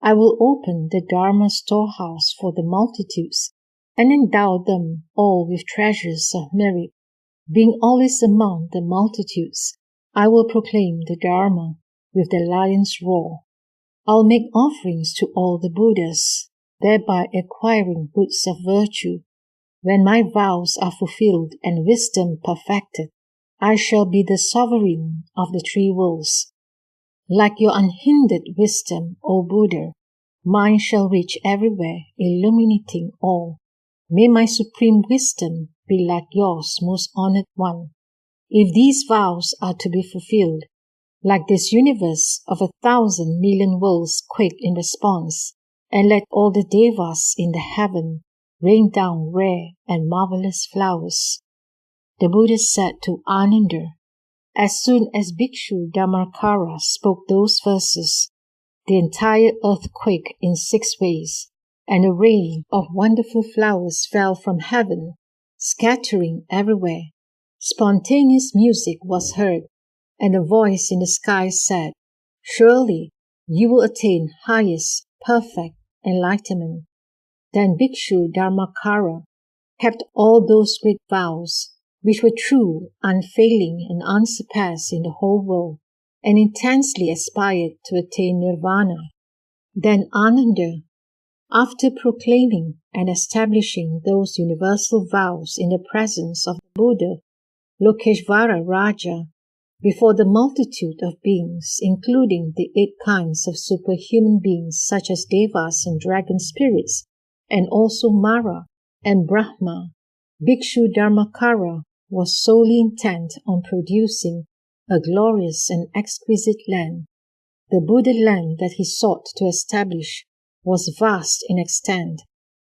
I will open the Dharma storehouse for the multitudes, and endow them all with treasures of merit. Being always among the multitudes, I will proclaim the Dharma with the lion's roar. I'll make offerings to all the Buddhas, thereby acquiring goods of virtue. When my vows are fulfilled and wisdom perfected, I shall be the sovereign of the 3 worlds. Like your unhindered wisdom, O Buddha, mine shall reach everywhere, illuminating all. May my supreme wisdom be like yours, most honored one. If these vows are to be fulfilled, like this universe of 1,000 million worlds quake in response, and let all the devas in the heaven rain down rare and marvelous flowers. The Buddha said to Unhindered, as soon as Bhikshu Dharmakara spoke those verses, the entire earth quaked in 6 ways, and a rain of wonderful flowers fell from heaven, scattering everywhere. Spontaneous music was heard, and a voice in the sky said, Surely you will attain highest, perfect enlightenment. Then Bhikshu Dharmakara, kept all those great vows, which were true, unfailing, and unsurpassed in the whole world, and intensely aspired to attain nirvana. Then Ananda, after proclaiming and establishing those universal vows in the presence of the Buddha, Lokeshvara Raja, before the multitude of beings, including the 8 kinds of superhuman beings such as devas and dragon spirits, and also Mara and Brahma, Bhikshu Dharmakara was solely intent on producing a glorious and exquisite land. The Buddha land that he sought to establish was vast in extent,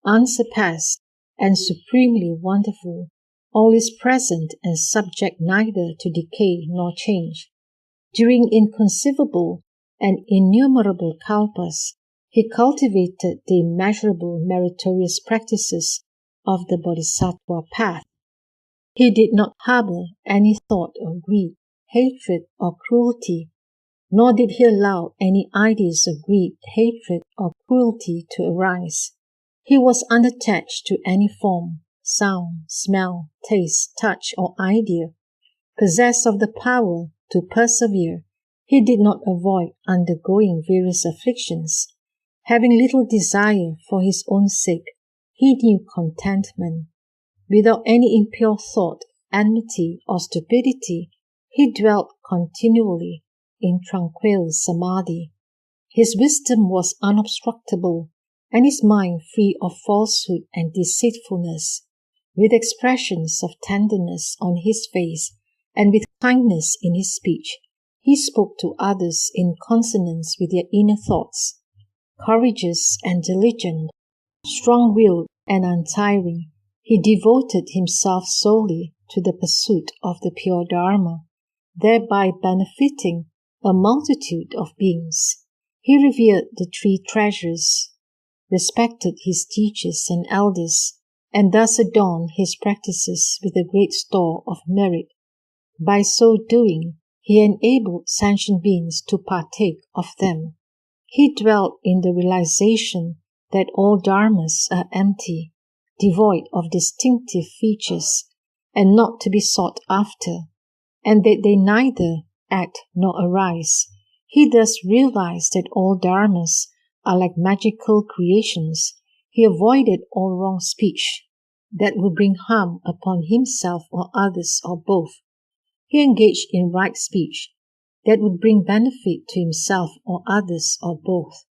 unsurpassed, and supremely wonderful, always present and subject neither to decay nor change. During inconceivable and innumerable kalpas, he cultivated the immeasurable meritorious practices of the Bodhisattva path. He did not harbor any thought of greed, hatred, or cruelty, nor did he allow any ideas of greed, hatred, or cruelty to arise. He was unattached to any form, sound, smell, taste, touch, or idea. Possessed of the power to persevere, he did not avoid undergoing various afflictions. Having little desire for his own sake, he knew contentment. Without any impure thought, enmity, or stupidity, he dwelt continually in tranquil samadhi. His wisdom was unobstructable, and his mind free of falsehood and deceitfulness. With expressions of tenderness on his face and with kindness in his speech, he spoke to others in consonance with their inner thoughts. Courageous and diligent, strong-willed and untiring, he devoted himself solely to the pursuit of the pure Dharma, thereby benefiting a multitude of beings. He revered the 3 treasures, respected his teachers and elders, and thus adorned his practices with a great store of merit. By so doing, he enabled sentient beings to partake of them. He dwelt in the realization that all dharmas are empty, devoid of distinctive features, and not to be sought after, and that they neither act nor arise. He thus realized that all dharmas are like magical creations. He avoided all wrong speech that would bring harm upon himself or others or both. He engaged in right speech that would bring benefit to himself or others or both.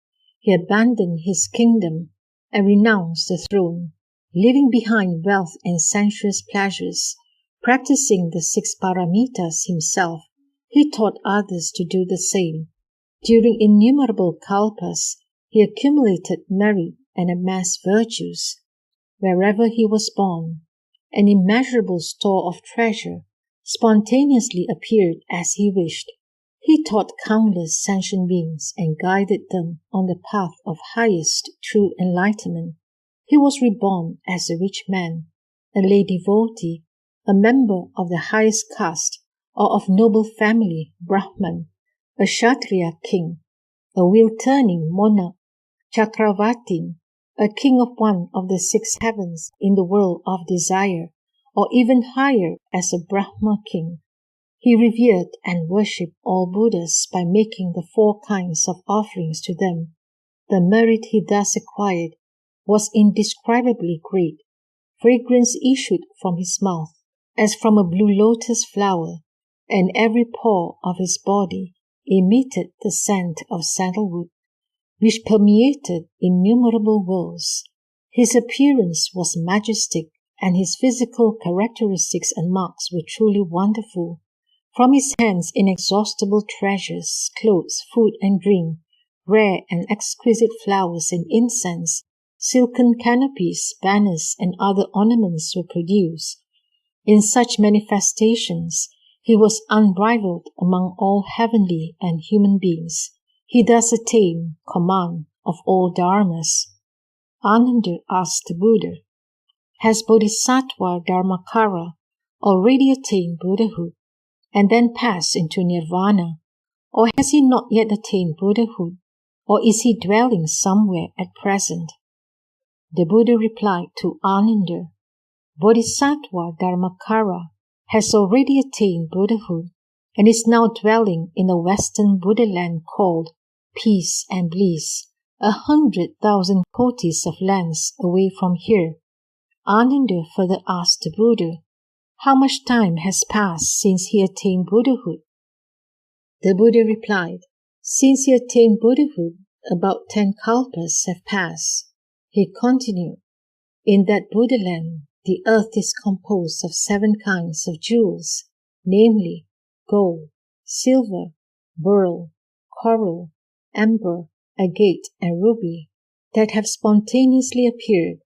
He abandoned his kingdom and renounced the throne, leaving behind wealth and sensuous pleasures. Practicing the 6 paramitas himself, he taught others to do the same. During innumerable kalpas, he accumulated merit and amassed virtues. Wherever he was born, an immeasurable store of treasure spontaneously appeared as he wished. He taught countless sentient beings and guided them on the path of highest true enlightenment. He was reborn as a rich man, a lay devotee, a member of the highest caste or of noble family, Brahman, a Kshatriya king, a wheel-turning monarch, Chakravartin, a king of one of the 6 heavens in the world of desire, or even higher as a Brahma king. He revered and worshipped all Buddhas by making the 4 kinds of offerings to them. The merit he thus acquired was indescribably great. Fragrance issued from his mouth as from a blue lotus flower, and every pore of his body emitted the scent of sandalwood, which permeated innumerable worlds. His appearance was majestic, and his physical characteristics and marks were truly wonderful. From his hands inexhaustible treasures, clothes, food and drink, rare and exquisite flowers and incense, silken canopies, banners, and other ornaments were produced. In such manifestations, he was unrivaled among all heavenly and human beings. He thus attained command of all dharmas. Ananda asked the Buddha, "Has Bodhisattva Dharmakara already attained Buddhahood and then passed into nirvana, or has he not yet attained Buddhahood, or is he dwelling somewhere at present?" The Buddha replied to Ananda, Bodhisattva Dharmakara has already attained Buddhahood and is now dwelling in a Western Buddha land called Peace and Bliss, 100,000 kotis of lands away from here. Ananda further asked the Buddha, how much time has passed since he attained Buddhahood? The Buddha replied, since he attained Buddhahood, about 10 kalpas have passed. He continued, in that Buddha land, the earth is composed of 7 kinds of jewels, namely gold, silver, beryl, coral, amber, agate, and ruby, that have spontaneously appeared.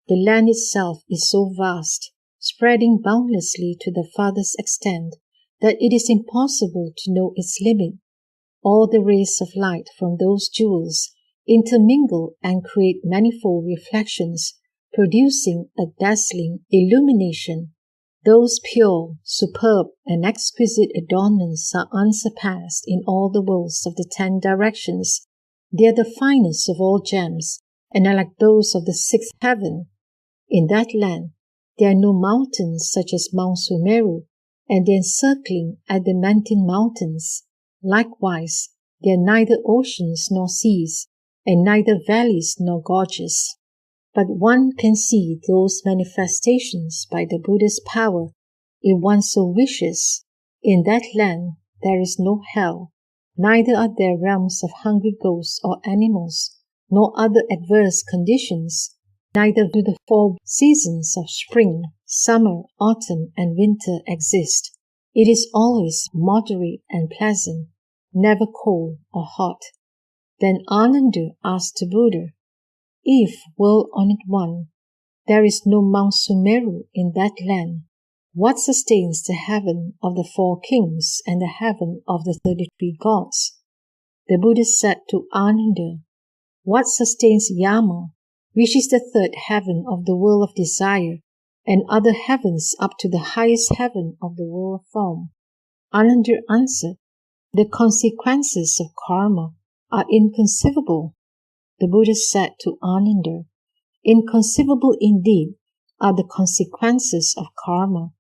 The land itself is so vast, spreading boundlessly to the farthest extent, that it is impossible to know its limit. All the rays of light from those jewels intermingle and create manifold reflections, producing a dazzling illumination. Those pure, superb, and exquisite adornments are unsurpassed in all the worlds of the 10 directions. They are the finest of all gems, and are like those of the 6th heaven. In that land, there are no mountains such as Mount Sumeru, and the encircling adamantine mountains. Likewise, there are neither oceans nor seas, and neither valleys nor gorges. But one can see those manifestations by the Buddha's power, if one so wishes. In that land there is no hell, neither are there realms of hungry ghosts or animals, nor other adverse conditions, neither do the 4 seasons of spring, summer, autumn, and winter exist. It is always moderate and pleasant, never cold or hot. Then Ananda asked the Buddha, if, World-Honored One, there is no Mount Sumeru in that land, what sustains the heaven of the 4 kings and the heaven of the 33 gods? The Buddha said to Ananda, what sustains Yama, which is the 3rd heaven of the world of desire, and other heavens up to the highest heaven of the world of form? Ananda answered, the consequences of karma are inconceivable. The Buddha said to Ananda, inconceivable indeed are the consequences of karma,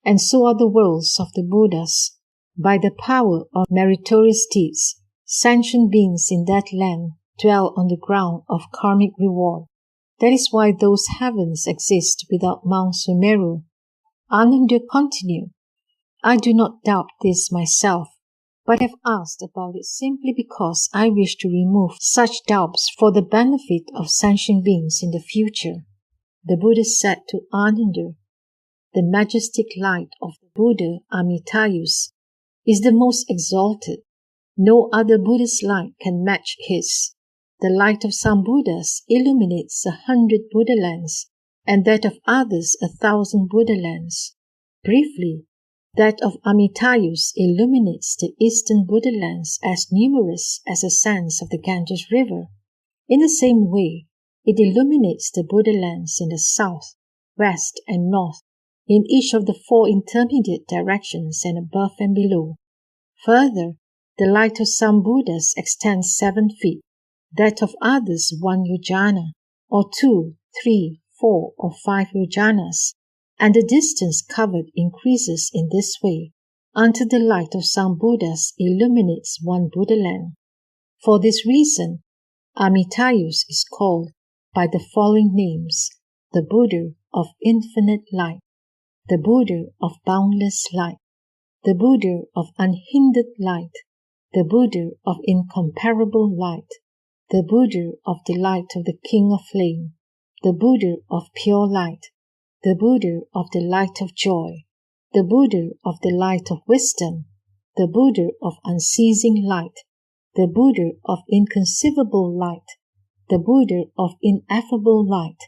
and so are the worlds of the Buddhas. By the power of meritorious deeds, sentient beings in that land dwell on the ground of karmic reward. That is why those heavens exist without Mount Sumeru. Ananda continued, I do not doubt this myself, but have asked about it simply because I wish to remove such doubts for the benefit of sentient beings in the future. The Buddha said to Ananda, the majestic light of the Buddha Amitayus is the most exalted. No other Buddhist light can match his. The light of some Buddhas illuminates 100 Buddha lands, and that of others 1,000 Buddha lands. Briefly, that of Amitayus illuminates the eastern Buddha lands as numerous as the sands of the Ganges River. In the same way, it illuminates the Buddha lands in the south, west, and north, in each of the 4 intermediate directions and above and below. Further, the light of some Buddhas extends 7 feet, that of others 1 yojana, or 2, 3, 4, or 5 yojanas, and the distance covered increases in this way until the light of some Buddhas illuminates 1 Buddha land. For this reason, Amitayus is called by the following names: the Buddha of Infinite Light, the Buddha of Boundless Light, the Buddha of Unhindered Light, the Buddha of Incomparable Light, the Buddha of the Light of the King of Flame, the Buddha of Pure Light, the Buddha of the Light of Joy, the Buddha of the Light of Wisdom, the Buddha of Unceasing Light, the Buddha of Inconceivable Light, the Buddha of Ineffable Light,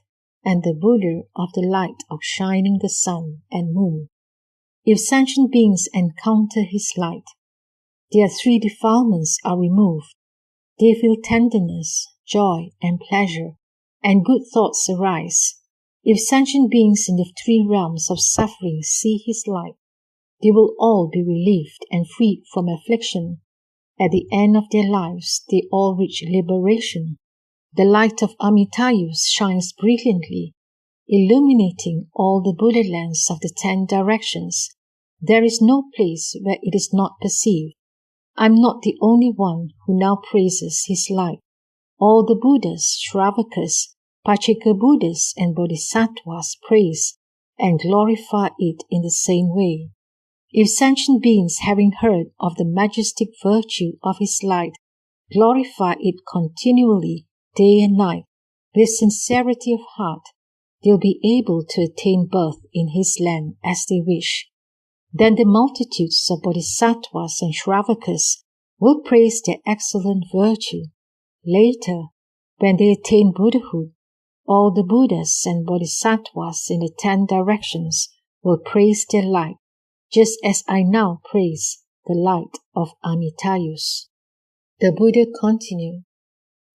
and the Buddha of the Light of Shining the Sun and Moon. If sentient beings encounter his light, their 3 defilements are removed. They feel tenderness, joy, and pleasure, and good thoughts arise. If sentient beings in the 3 realms of suffering see his light, they will all be relieved and freed from affliction. At the end of their lives, they all reach liberation. The light of Amitayus shines brilliantly. illuminating all the Buddha lands of the 10 directions. There is no place where it is not perceived. I'm not the only one who now praises his light. All the Buddhas, Shravakas, Hachiko Buddhists, and Bodhisattvas praise and glorify it in the same way. If sentient beings, having heard of the majestic virtue of his light, glorify it continually, day and night, with sincerity of heart, they'll be able to attain birth in his land as they wish. Then the multitudes of Bodhisattvas and Shravakas will praise their excellent virtue. Later, when they attain Buddhahood, all the Buddhas and Bodhisattvas in the 10 directions will praise their light, just as I now praise the light of Amitayus. The Buddha continued,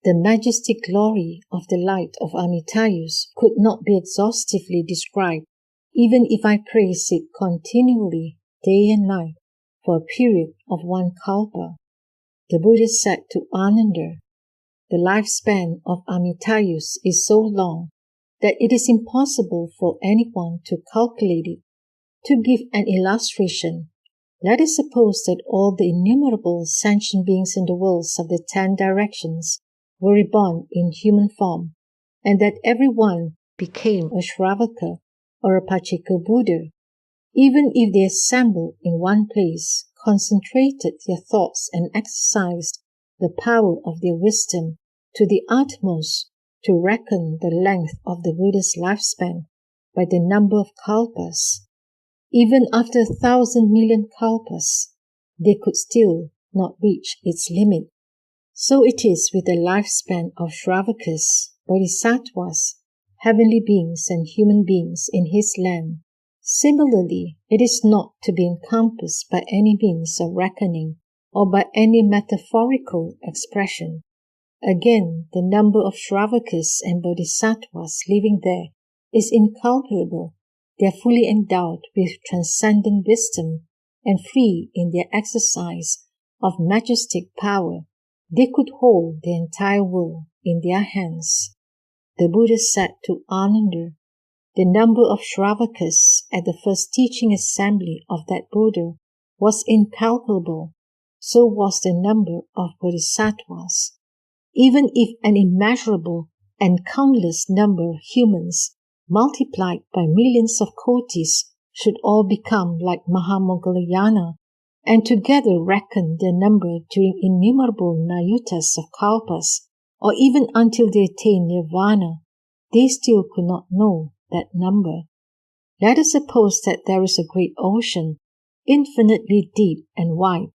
"The majestic glory of the light of Amitayus could not be exhaustively described, even if I praise it continually, day and night, for a period of 1 kalpa." The Buddha said to Ananda, "The lifespan of Amitayus is so long that it is impossible for anyone to calculate it. To give an illustration, let us suppose that all the innumerable sentient beings in the worlds of the 10 directions were reborn in human form, and that every one became a Shravaka or a Hachiko Buddha. Even if they assembled in one place, concentrated their thoughts and exercised the power of their wisdom to the utmost to reckon the length of the Buddha's lifespan by the number of kalpas, even after 1,000 million kalpas, they could still not reach its limit. So it is with the lifespan of Shravakas, Bodhisattvas, heavenly beings and human beings in his land. Similarly, it is not to be encompassed by any means of reckoning or by any metaphorical expression. Again, the number of Shravakas and Bodhisattvas living there is incalculable. They are fully endowed with transcendent wisdom and free in their exercise of majestic power. They could hold the entire world in their hands. The Buddha said to Ananda, "The number of Shravakas at the first teaching assembly of that Buddha was incalculable. So was the number of Bodhisattvas. Even if an immeasurable and countless number of humans, multiplied by millions of kotis, should all become like Mahamoggallana, and together reckon their number during innumerable nayutas of kalpas, or even until they attain nirvana, they still could not know that number. Let us suppose that there is a great ocean, infinitely deep and wide,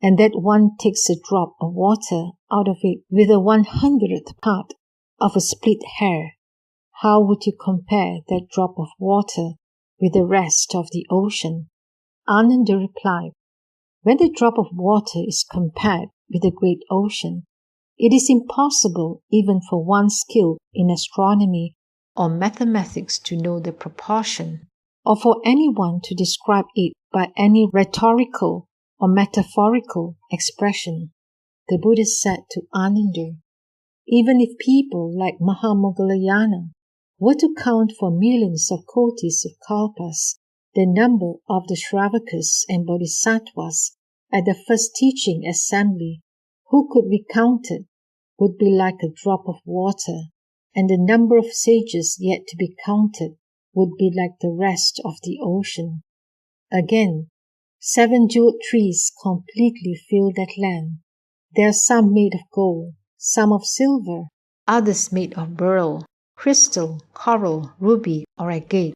and that one takes a drop of water out of it with a 100th part of a split hair. How would you compare that drop of water with the rest of the ocean?" Ananda replied, "When the drop of water is compared with the great ocean, it is impossible even for one skilled in astronomy or mathematics to know the proportion, or for anyone to describe it by any rhetorical or metaphorical expression." The Buddha said to Ananda, "Even if people like Mahamoggallana were to count for millions of kotis of kalpas, the number of the Shravakas and Bodhisattvas at the first teaching assembly, who could be counted, would be like a drop of water, and the number of sages yet to be counted would be like the rest of the ocean." Again, 7 jeweled trees completely fill that land. There are some made of gold, some of silver, others made of beryl, crystal, coral, ruby, or agate.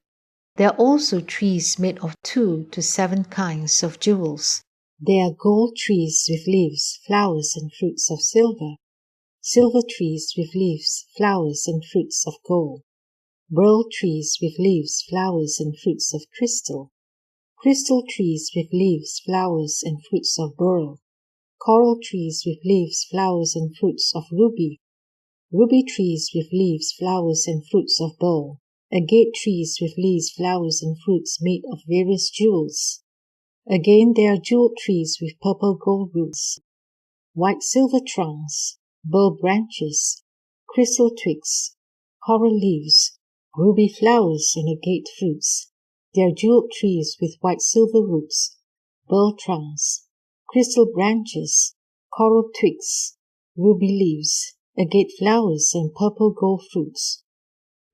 There are also trees made of 2 to 7 kinds of jewels. There are gold trees with leaves, flowers, and fruits of silver, silver trees with leaves, flowers, and fruits of gold, beryl trees with leaves, flowers, and fruits of crystal, crystal trees with leaves, flowers, and fruits of beryl, coral trees with leaves, flowers, and fruits of ruby, ruby trees with leaves, flowers, and fruits of beryl, agate trees with leaves, flowers, and fruits made of various jewels. Again, there are jeweled trees with purple gold roots, white silver trunks, beryl branches, crystal twigs, coral leaves, ruby flowers and agate fruits. They are jeweled trees with white silver roots, pearl trunks, crystal branches, coral twigs, ruby leaves, agate flowers and purple gold fruits.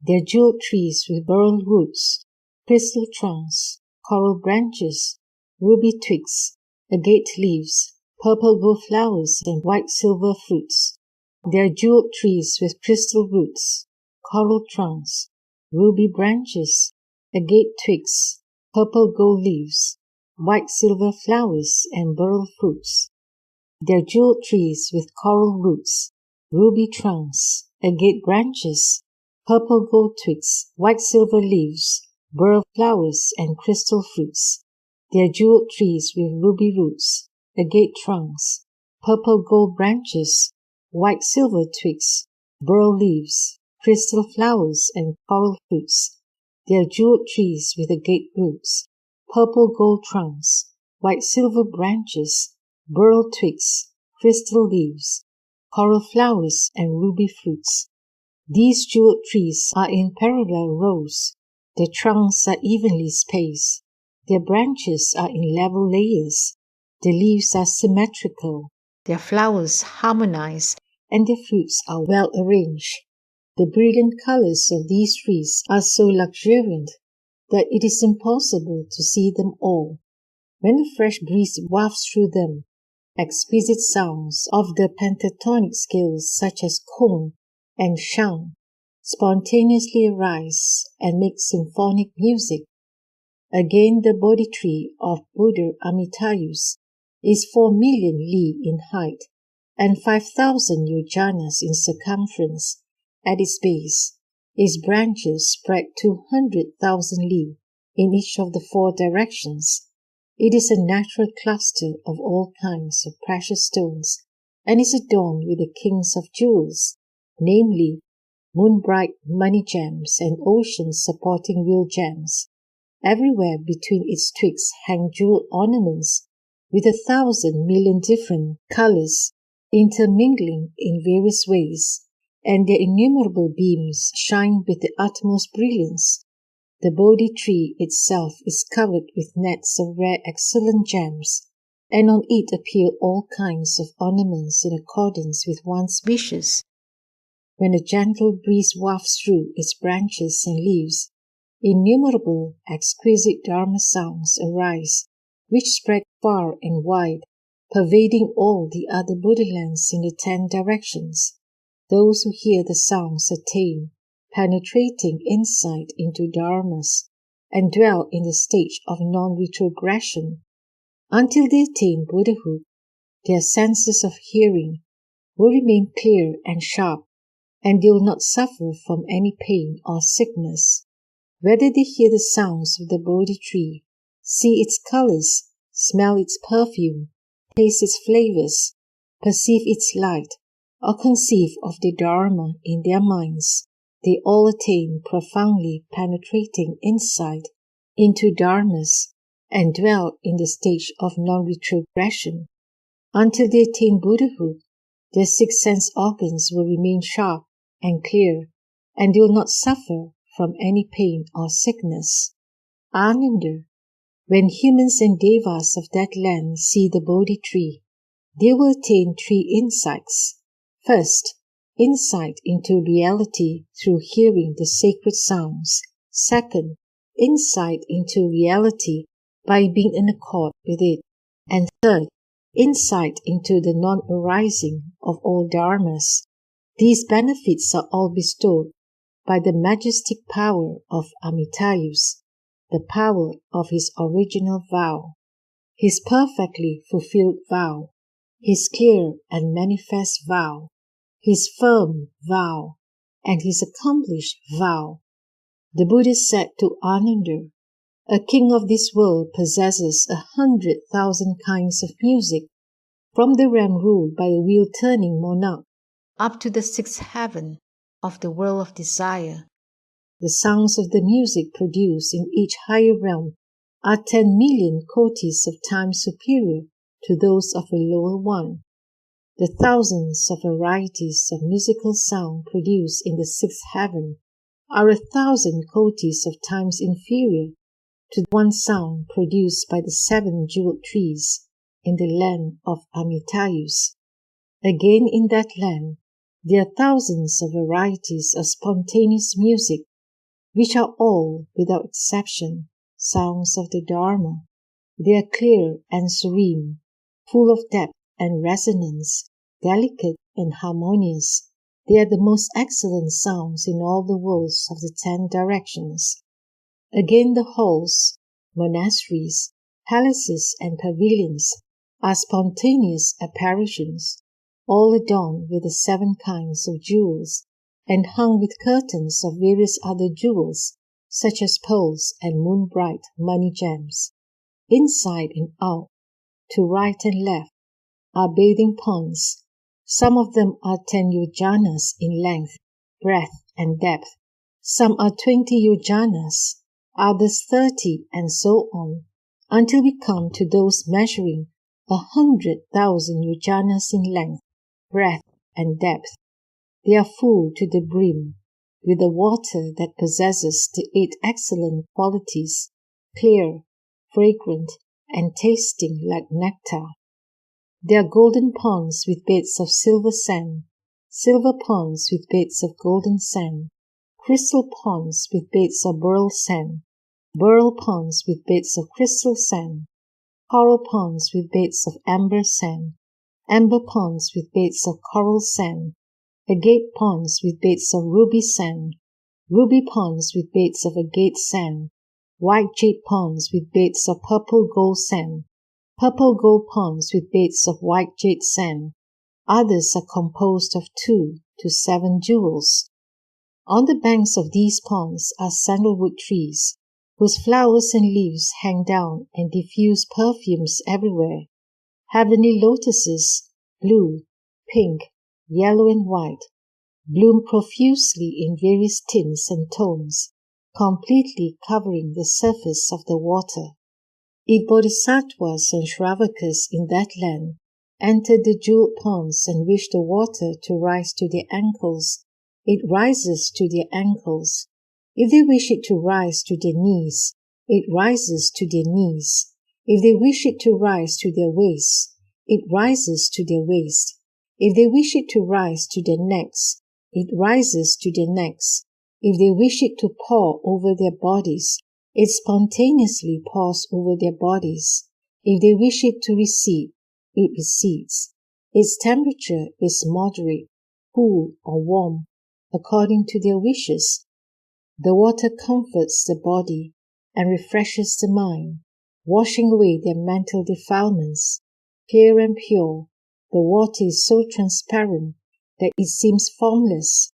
They are jeweled trees with beryl roots, crystal trunks, coral branches, ruby twigs, agate leaves, purple gold flowers and white silver fruits. They are jeweled trees with crystal roots, coral trunks, ruby branches, agate twigs, purple gold leaves, white silver flowers and beryl fruits. They are jeweled trees with coral roots, ruby trunks, agate branches, purple gold twigs, white silver leaves, beryl flowers and crystal fruits. They are jeweled trees with ruby roots, agate trunks, purple gold branches, white silver twigs, beryl leaves, crystal flowers and coral fruits. They are jeweled trees with agate roots, purple gold trunks, white silver branches, beryl twigs, crystal leaves, coral flowers and ruby fruits. These jeweled trees are in parallel rows. Their trunks are evenly spaced. Their branches are in level layers. Their leaves are symmetrical. Their flowers harmonize, and their fruits are well arranged. The brilliant colors of these trees are so luxuriant that it is impossible to see them all. When a fresh breeze wafts through them, exquisite sounds of the pentatonic scales such as kong and shang spontaneously arise and make symphonic music. Again, the Bodhi tree of Buddha Amitayus is 4 million li in height and 5,000 yojanas in circumference. At its base, its branches spread 200,000 li in each of the 4 directions. It is a natural cluster of all kinds of precious stones and is adorned with the kings of jewels, namely moon-bright money gems and oceans supporting real gems. Everywhere between its twigs hang jewel ornaments with 1,000 million different colors intermingling in various ways, and their innumerable beams shine with the utmost brilliance. The Bodhi tree itself is covered with nets of rare excellent gems, and on it appear all kinds of ornaments in accordance with one's wishes. When a gentle breeze wafts through its branches and leaves, innumerable exquisite Dharma sounds arise, which spread far and wide, pervading all the other Buddha lands in the 10 directions. Those who hear the sounds attain penetrating insight into dharmas and dwell in the stage of non-retrogression. Until they attain Buddhahood, their senses of hearing will remain clear and sharp, and they will not suffer from any pain or sickness. Whether they hear the sounds of the Bodhi tree, see its colors, smell its perfume, taste its flavors, perceive its light, or conceive of the Dharma in their minds, they all attain profoundly penetrating insight into dharmas and dwell in the stage of non-retrogression. Until they attain Buddhahood, their 6 sense organs will remain sharp and clear, and they will not suffer from any pain or sickness. Unhindered. When humans and devas of that land see the Bodhi tree, they will attain 3 insights. First, insight into reality through hearing the sacred sounds. Second, insight into reality by being in accord with it. And third, insight into the non-arising of all dharmas. These benefits are all bestowed by the majestic power of Amitayus, the power of his original vow, his perfectly fulfilled vow, his clear and manifest vow, his firm vow, and his accomplished vow. The Buddha said to Ananda, "A king of this world possesses 100,000 kinds of music, from the realm ruled by the wheel-turning monarch up to the 6th heaven of the world of desire. The sounds of the music produced in each higher realm are 10 million kotis of times superior to those of a lower one. The thousands of varieties of musical sound produced in the 6th heaven are 1,000 kotis of times inferior to the one sound produced by the 7 jeweled trees in the land of Amitayus. Again in that land, there are thousands of varieties of spontaneous music, which are all, without exception, sounds of the Dharma. They are clear and serene, full of depth and resonance, delicate and harmonious. They are the most excellent sounds in all the worlds of the 10 directions. Again the halls, monasteries, palaces and pavilions are spontaneous apparitions, all adorned with the 7 kinds of jewels, and hung with curtains of various other jewels, such as pearls and moon-bright money gems. Inside and out, to right and left, are bathing ponds. Some of them are 10 yojanas in length, breadth, and depth. Some are 20 yojanas, others 30, and so on, until we come to those measuring 100,000 yojanas in length, breadth, and depth. They are full to the brim with the water that possesses the 8 excellent qualities, clear, fragrant, and tasting like nectar. There are golden ponds with beds of silver sand, silver ponds with beds of golden sand, crystal ponds with beds of beryl sand, beryl ponds with beds of crystal sand, coral ponds with beds of amber sand, amber ponds with beds of coral sand, agate ponds with beds of ruby sand, ruby ponds with beds of agate sand, white jade ponds with beds of purple gold sand, purple gold ponds with beds of white jade sand. Others are composed of 2 to 7 jewels. On the banks of these ponds are sandalwood trees, whose flowers and leaves hang down and diffuse perfumes everywhere. Heavenly lotuses, blue, pink, yellow and white, bloom profusely in various tints and tones, completely covering the surface of the water. If Bodhisattvas and Shravakas in that land enter the jeweled ponds and wish the water to rise to their ankles, it rises to their ankles. If they wish it to rise to their knees, it rises to their knees. If they wish it to rise to their waists, it rises to their waist. If they wish it to rise to their necks, it rises to their necks. If they wish it to pour over their bodies, it spontaneously pours over their bodies. If they wish it to recede, it recedes. Its temperature is moderate, cool or warm, according to their wishes. The water comforts the body and refreshes the mind, washing away their mental defilements. Clear and pure, the water is so transparent that it seems formless.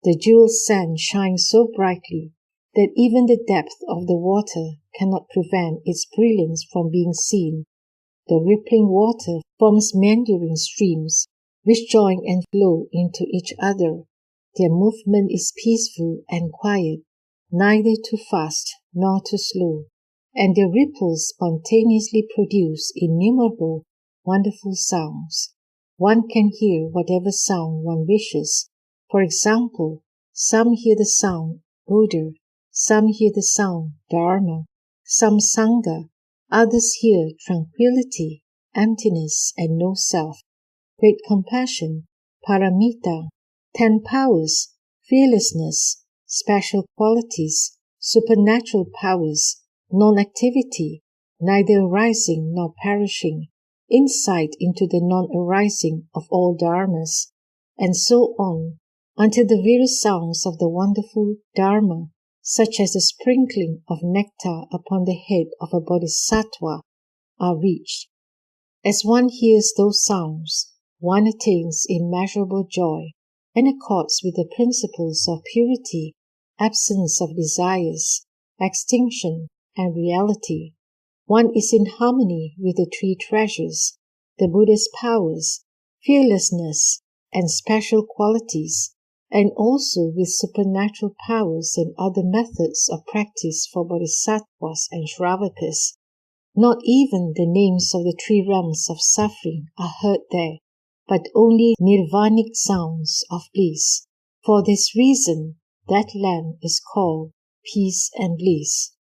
The jeweled sand shines so brightly that even the depth of the water cannot prevent its brilliance from being seen. The rippling water forms meandering streams, which join and flow into each other. Their movement is peaceful and quiet, neither too fast nor too slow, and their ripples spontaneously produce innumerable wonderful sounds. One can hear whatever sound one wishes. For example, some hear the sound Buddha, some hear the sound Dharma, some Sangha, others hear tranquility, emptiness, and no self, great compassion, paramita, 10 powers, fearlessness, special qualities, supernatural powers, non-activity, neither arising nor perishing, insight into the non-arising of all dharmas, and so on, until the various sounds of the wonderful dharma, such as the sprinkling of nectar upon the head of a bodhisattva, are reached. As one hears those sounds, one attains immeasurable joy, and accords with the principles of purity, absence of desires, extinction, and reality. One is in harmony with the 3 treasures, the Buddha's powers, fearlessness, and special qualities, and also with supernatural powers and other methods of practice for bodhisattvas and shravakas. Not even the names of the 3 realms of suffering are heard there, but only nirvanic sounds of bliss. For this reason, that land is called peace and bliss.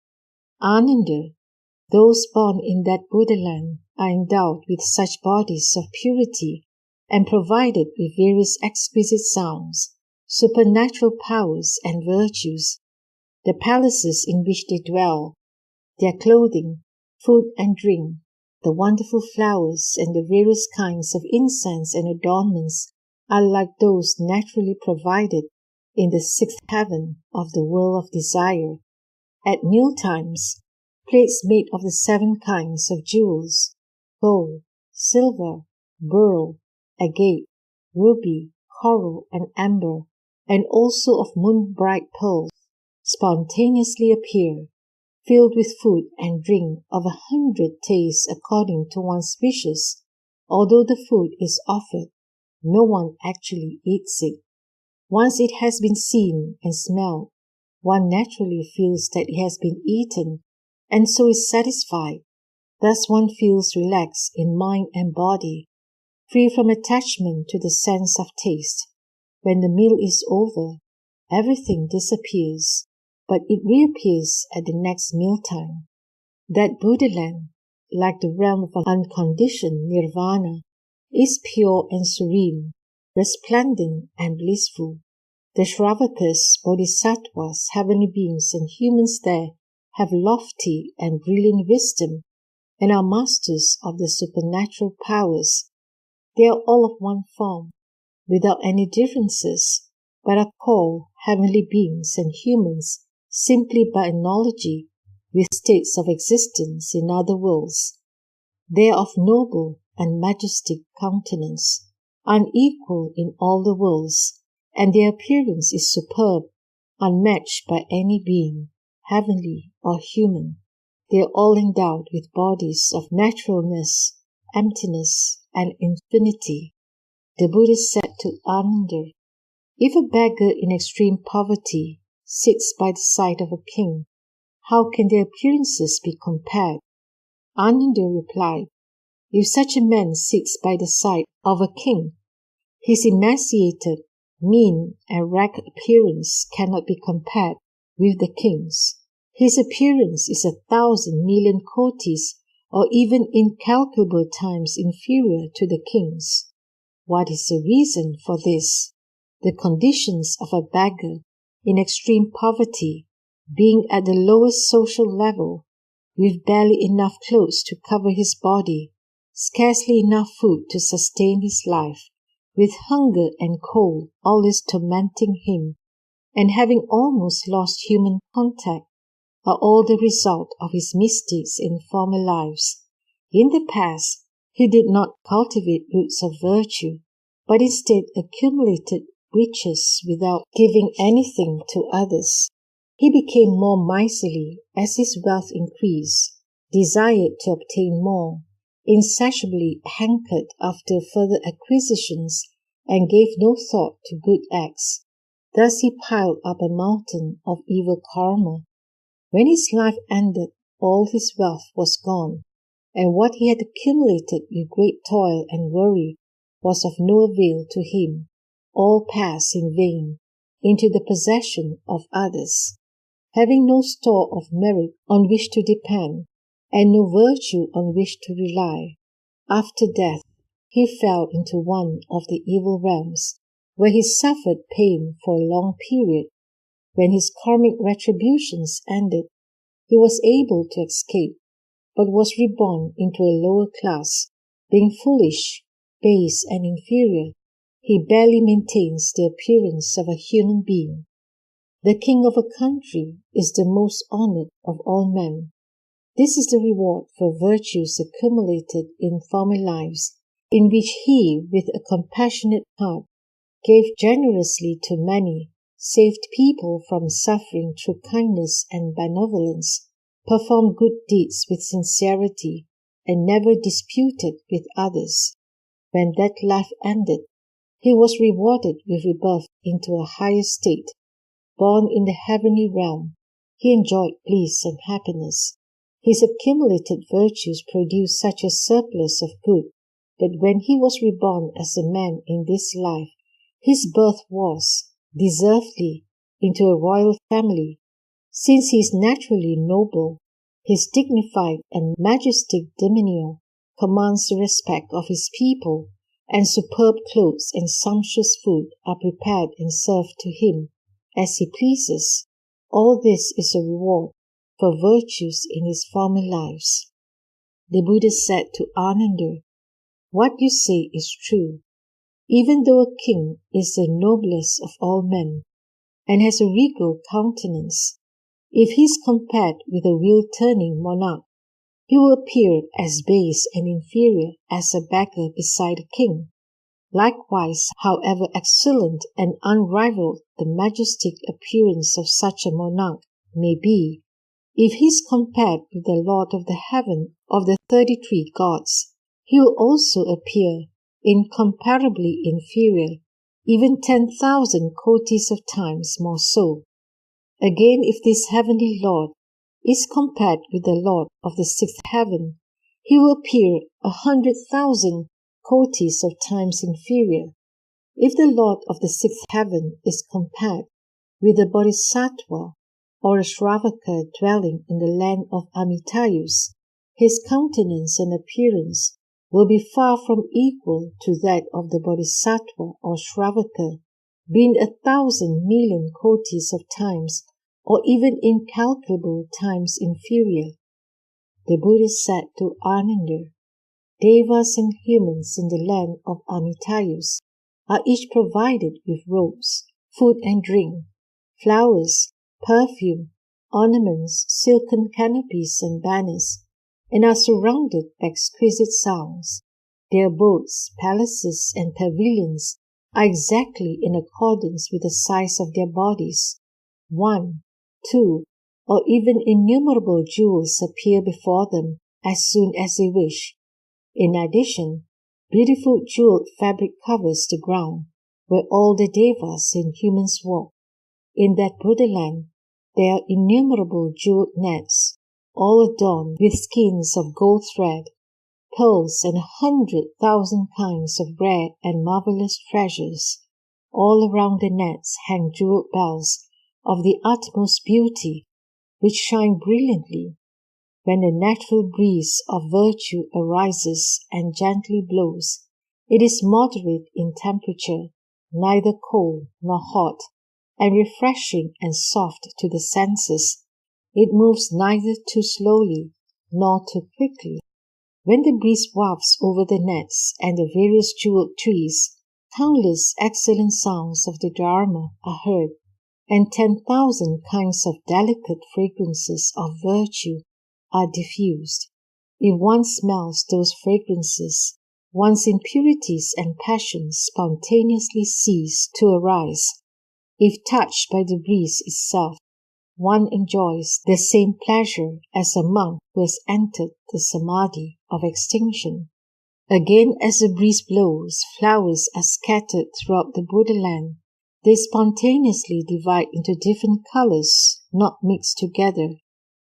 Unhindered, those born in that Buddha land are endowed with such bodies of purity and provided with various exquisite sounds, supernatural powers and virtues, the palaces in which they dwell, their clothing, food and drink, the wonderful flowers and the various kinds of incense and adornments are like those naturally provided in the sixth heaven of the world of desire. At mealtimes, plates made of the 7 kinds of jewels, gold, silver, beryl, agate, ruby, coral, and amber, and also of moon-bright pearls, spontaneously appear, filled with food and drink of 100 tastes according to one's wishes. Although the food is offered, no one actually eats it. Once it has been seen and smelled, one naturally feels that it has been eaten, and so is satisfied. Thus one feels relaxed in mind and body, free from attachment to the sense of taste. When the meal is over, everything disappears, but it reappears at the next mealtime. That Buddha land, like the realm of unconditioned nirvana, is pure and serene, resplendent and blissful. The Robotis, Bodhisattvas, heavenly beings, and humans there have lofty and brilliant wisdom and are masters of the supernatural powers. They are all of one form, without any differences, but are called heavenly beings and humans simply by analogy with states of existence in other worlds. They are of noble and majestic countenance, unequal in all the worlds, and their appearance is superb, unmatched by any being, heavenly or human. They are all endowed with bodies of naturalness, emptiness, and infinity. The Buddha said to Unhindered, "If a beggar in extreme poverty sits by the side of a king, how can their appearances be compared?" Unhindered replied, "If such a man sits by the side of a king, his emaciated, mean, and ragged appearance cannot be compared with the king's. His appearance is 1,000 million kotis, or even incalculable times inferior to the king's. What is the reason for this? The conditions of a beggar in extreme poverty, being at the lowest social level, with barely enough clothes to cover his body, scarcely enough food to sustain his life, with hunger and cold always tormenting him, and having almost lost human contact, are all the result of his misdeeds in former lives. In the past, he did not cultivate roots of virtue, but instead accumulated riches without giving anything to others. He became more miserly as his wealth increased, desired to obtain more, insatiably hankered after further acquisitions, and gave no thought to good acts. Thus he piled up a mountain of evil karma. When his life ended, all his wealth was gone, and what he had accumulated with great toil and worry was of no avail to him. All passed in vain into the possession of others. Having no store of merit on which to depend, and no virtue on which to rely, after death he fell into one of the evil realms, where he suffered pain for a long period. When his karmic retributions ended, he was able to escape, but was reborn into a lower class. Being foolish, base, and inferior, he barely maintains the appearance of a human being. The king of a country is the most honored of all men. This is the reward for virtues accumulated in former lives, in which he, with a compassionate heart, gave generously to many, saved people from suffering through kindness and benevolence, performed good deeds with sincerity, and never disputed with others. When that life ended, he was rewarded with rebirth into a higher state. Born in the heavenly realm, he enjoyed bliss and happiness. His accumulated virtues produced such a surplus of good that when he was reborn as a man in this life, his birth was, deservedly, into a royal family. Since he is naturally noble, his dignified and majestic demeanor commands the respect of his people, and superb clothes and sumptuous food are prepared and served to him as he pleases. All this is a reward for virtues in his former lives. The Buddha said to Ananda, "What you say is true. Even though a king is the noblest of all men and has a regal countenance, if he is compared with a wheel-turning monarch, he will appear as base and inferior as a beggar beside a king. Likewise, however excellent and unrivaled the majestic appearance of such a monarch may be, if he is compared with the Lord of the heaven of the 33 gods, he will also appear incomparably inferior, even 10,000 kotis of times more so. Again, if this heavenly Lord is compared with the Lord of the 6th heaven, he will appear 100,000 kotis of times inferior. If the Lord of the 6th heaven is compared with a Bodhisattva or a Shravaka dwelling in the land of Amitayus, his countenance and appearance will be far from equal to that of the Bodhisattva or Shravaka, being 1,000,000,000 kotis of times or even incalculable times inferior. The Buddha said to Ananda, "Devas and humans in the land of Amitayus are each provided with robes, food and drink, flowers, perfume, ornaments, silken canopies and banners, and are surrounded by exquisite sounds. Their abodes, palaces, and pavilions are exactly in accordance with the size of their bodies. 1, 2, or even innumerable jewels appear before them as soon as they wish. In addition, beautiful jeweled fabric covers the ground where all the devas and humans walk. In that Buddha land, there are innumerable jeweled nets, all adorned with skeins of gold thread, pearls, and 100,000 kinds of rare and marvelous treasures. All around the nets hang jeweled bells of the utmost beauty, which shine brilliantly. When the natural breeze of virtue arises and gently blows, it is moderate in temperature, neither cold nor hot, and refreshing and soft to the senses. It moves neither too slowly nor too quickly. When the breeze wafts over the nets and the various jeweled trees, countless excellent sounds of the Dharma are heard, and 10,000 kinds of delicate fragrances of virtue are diffused. If one smells those fragrances, one's impurities and passions spontaneously cease to arise. If touched by the breeze itself, one enjoys the same pleasure as a monk who has entered the samadhi of extinction. Again, as the breeze blows, flowers are scattered throughout the Buddha land. They spontaneously divide into different colors, not mixed together.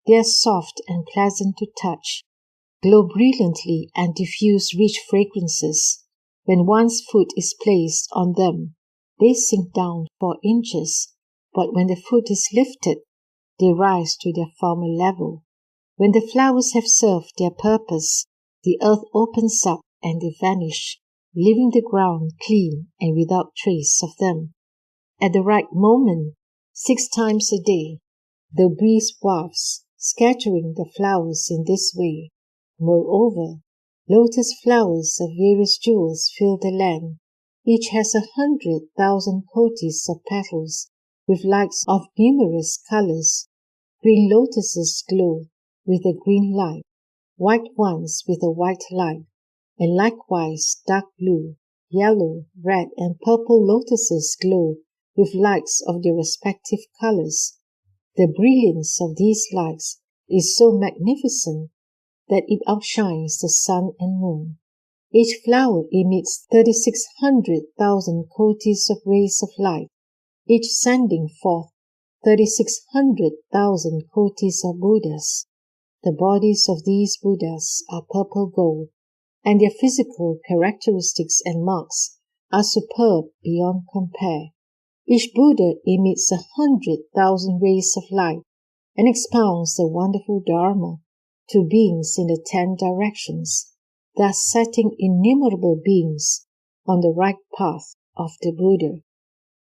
They are soft and pleasant to touch, glow brilliantly and diffuse rich fragrances. When one's foot is placed on them, they sink down 4 inches, but when the foot is lifted, they rise to their former level. When the flowers have served their purpose, the earth opens up and they vanish, leaving the ground clean and without trace of them. At the right moment, 6 times a day, the breeze wafts, scattering the flowers in this way. Moreover, lotus flowers of various jewels fill the land. Each has 100,000 kotis of petals, with lights of numerous colors. Green lotuses glow with a green light, white ones with a white light, and likewise dark blue, yellow, red, and purple lotuses glow with lights of their respective colors. The brilliance of these lights is so magnificent that it outshines the sun and moon. Each flower emits 3,600,000 kotis of rays of light, each sending forth 3,600,000 kotis of Buddhas. The bodies of these Buddhas are purple gold, and their physical characteristics and marks are superb beyond compare. Each Buddha emits 100,000 rays of light and expounds the wonderful Dharma to beings in the 10 directions, thus setting innumerable beings on the right path of the Buddha.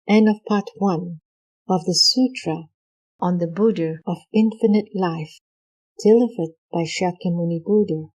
End of Part 1 of the Sutra on the Buddha of Infinite Life, delivered by Shakyamuni Buddha.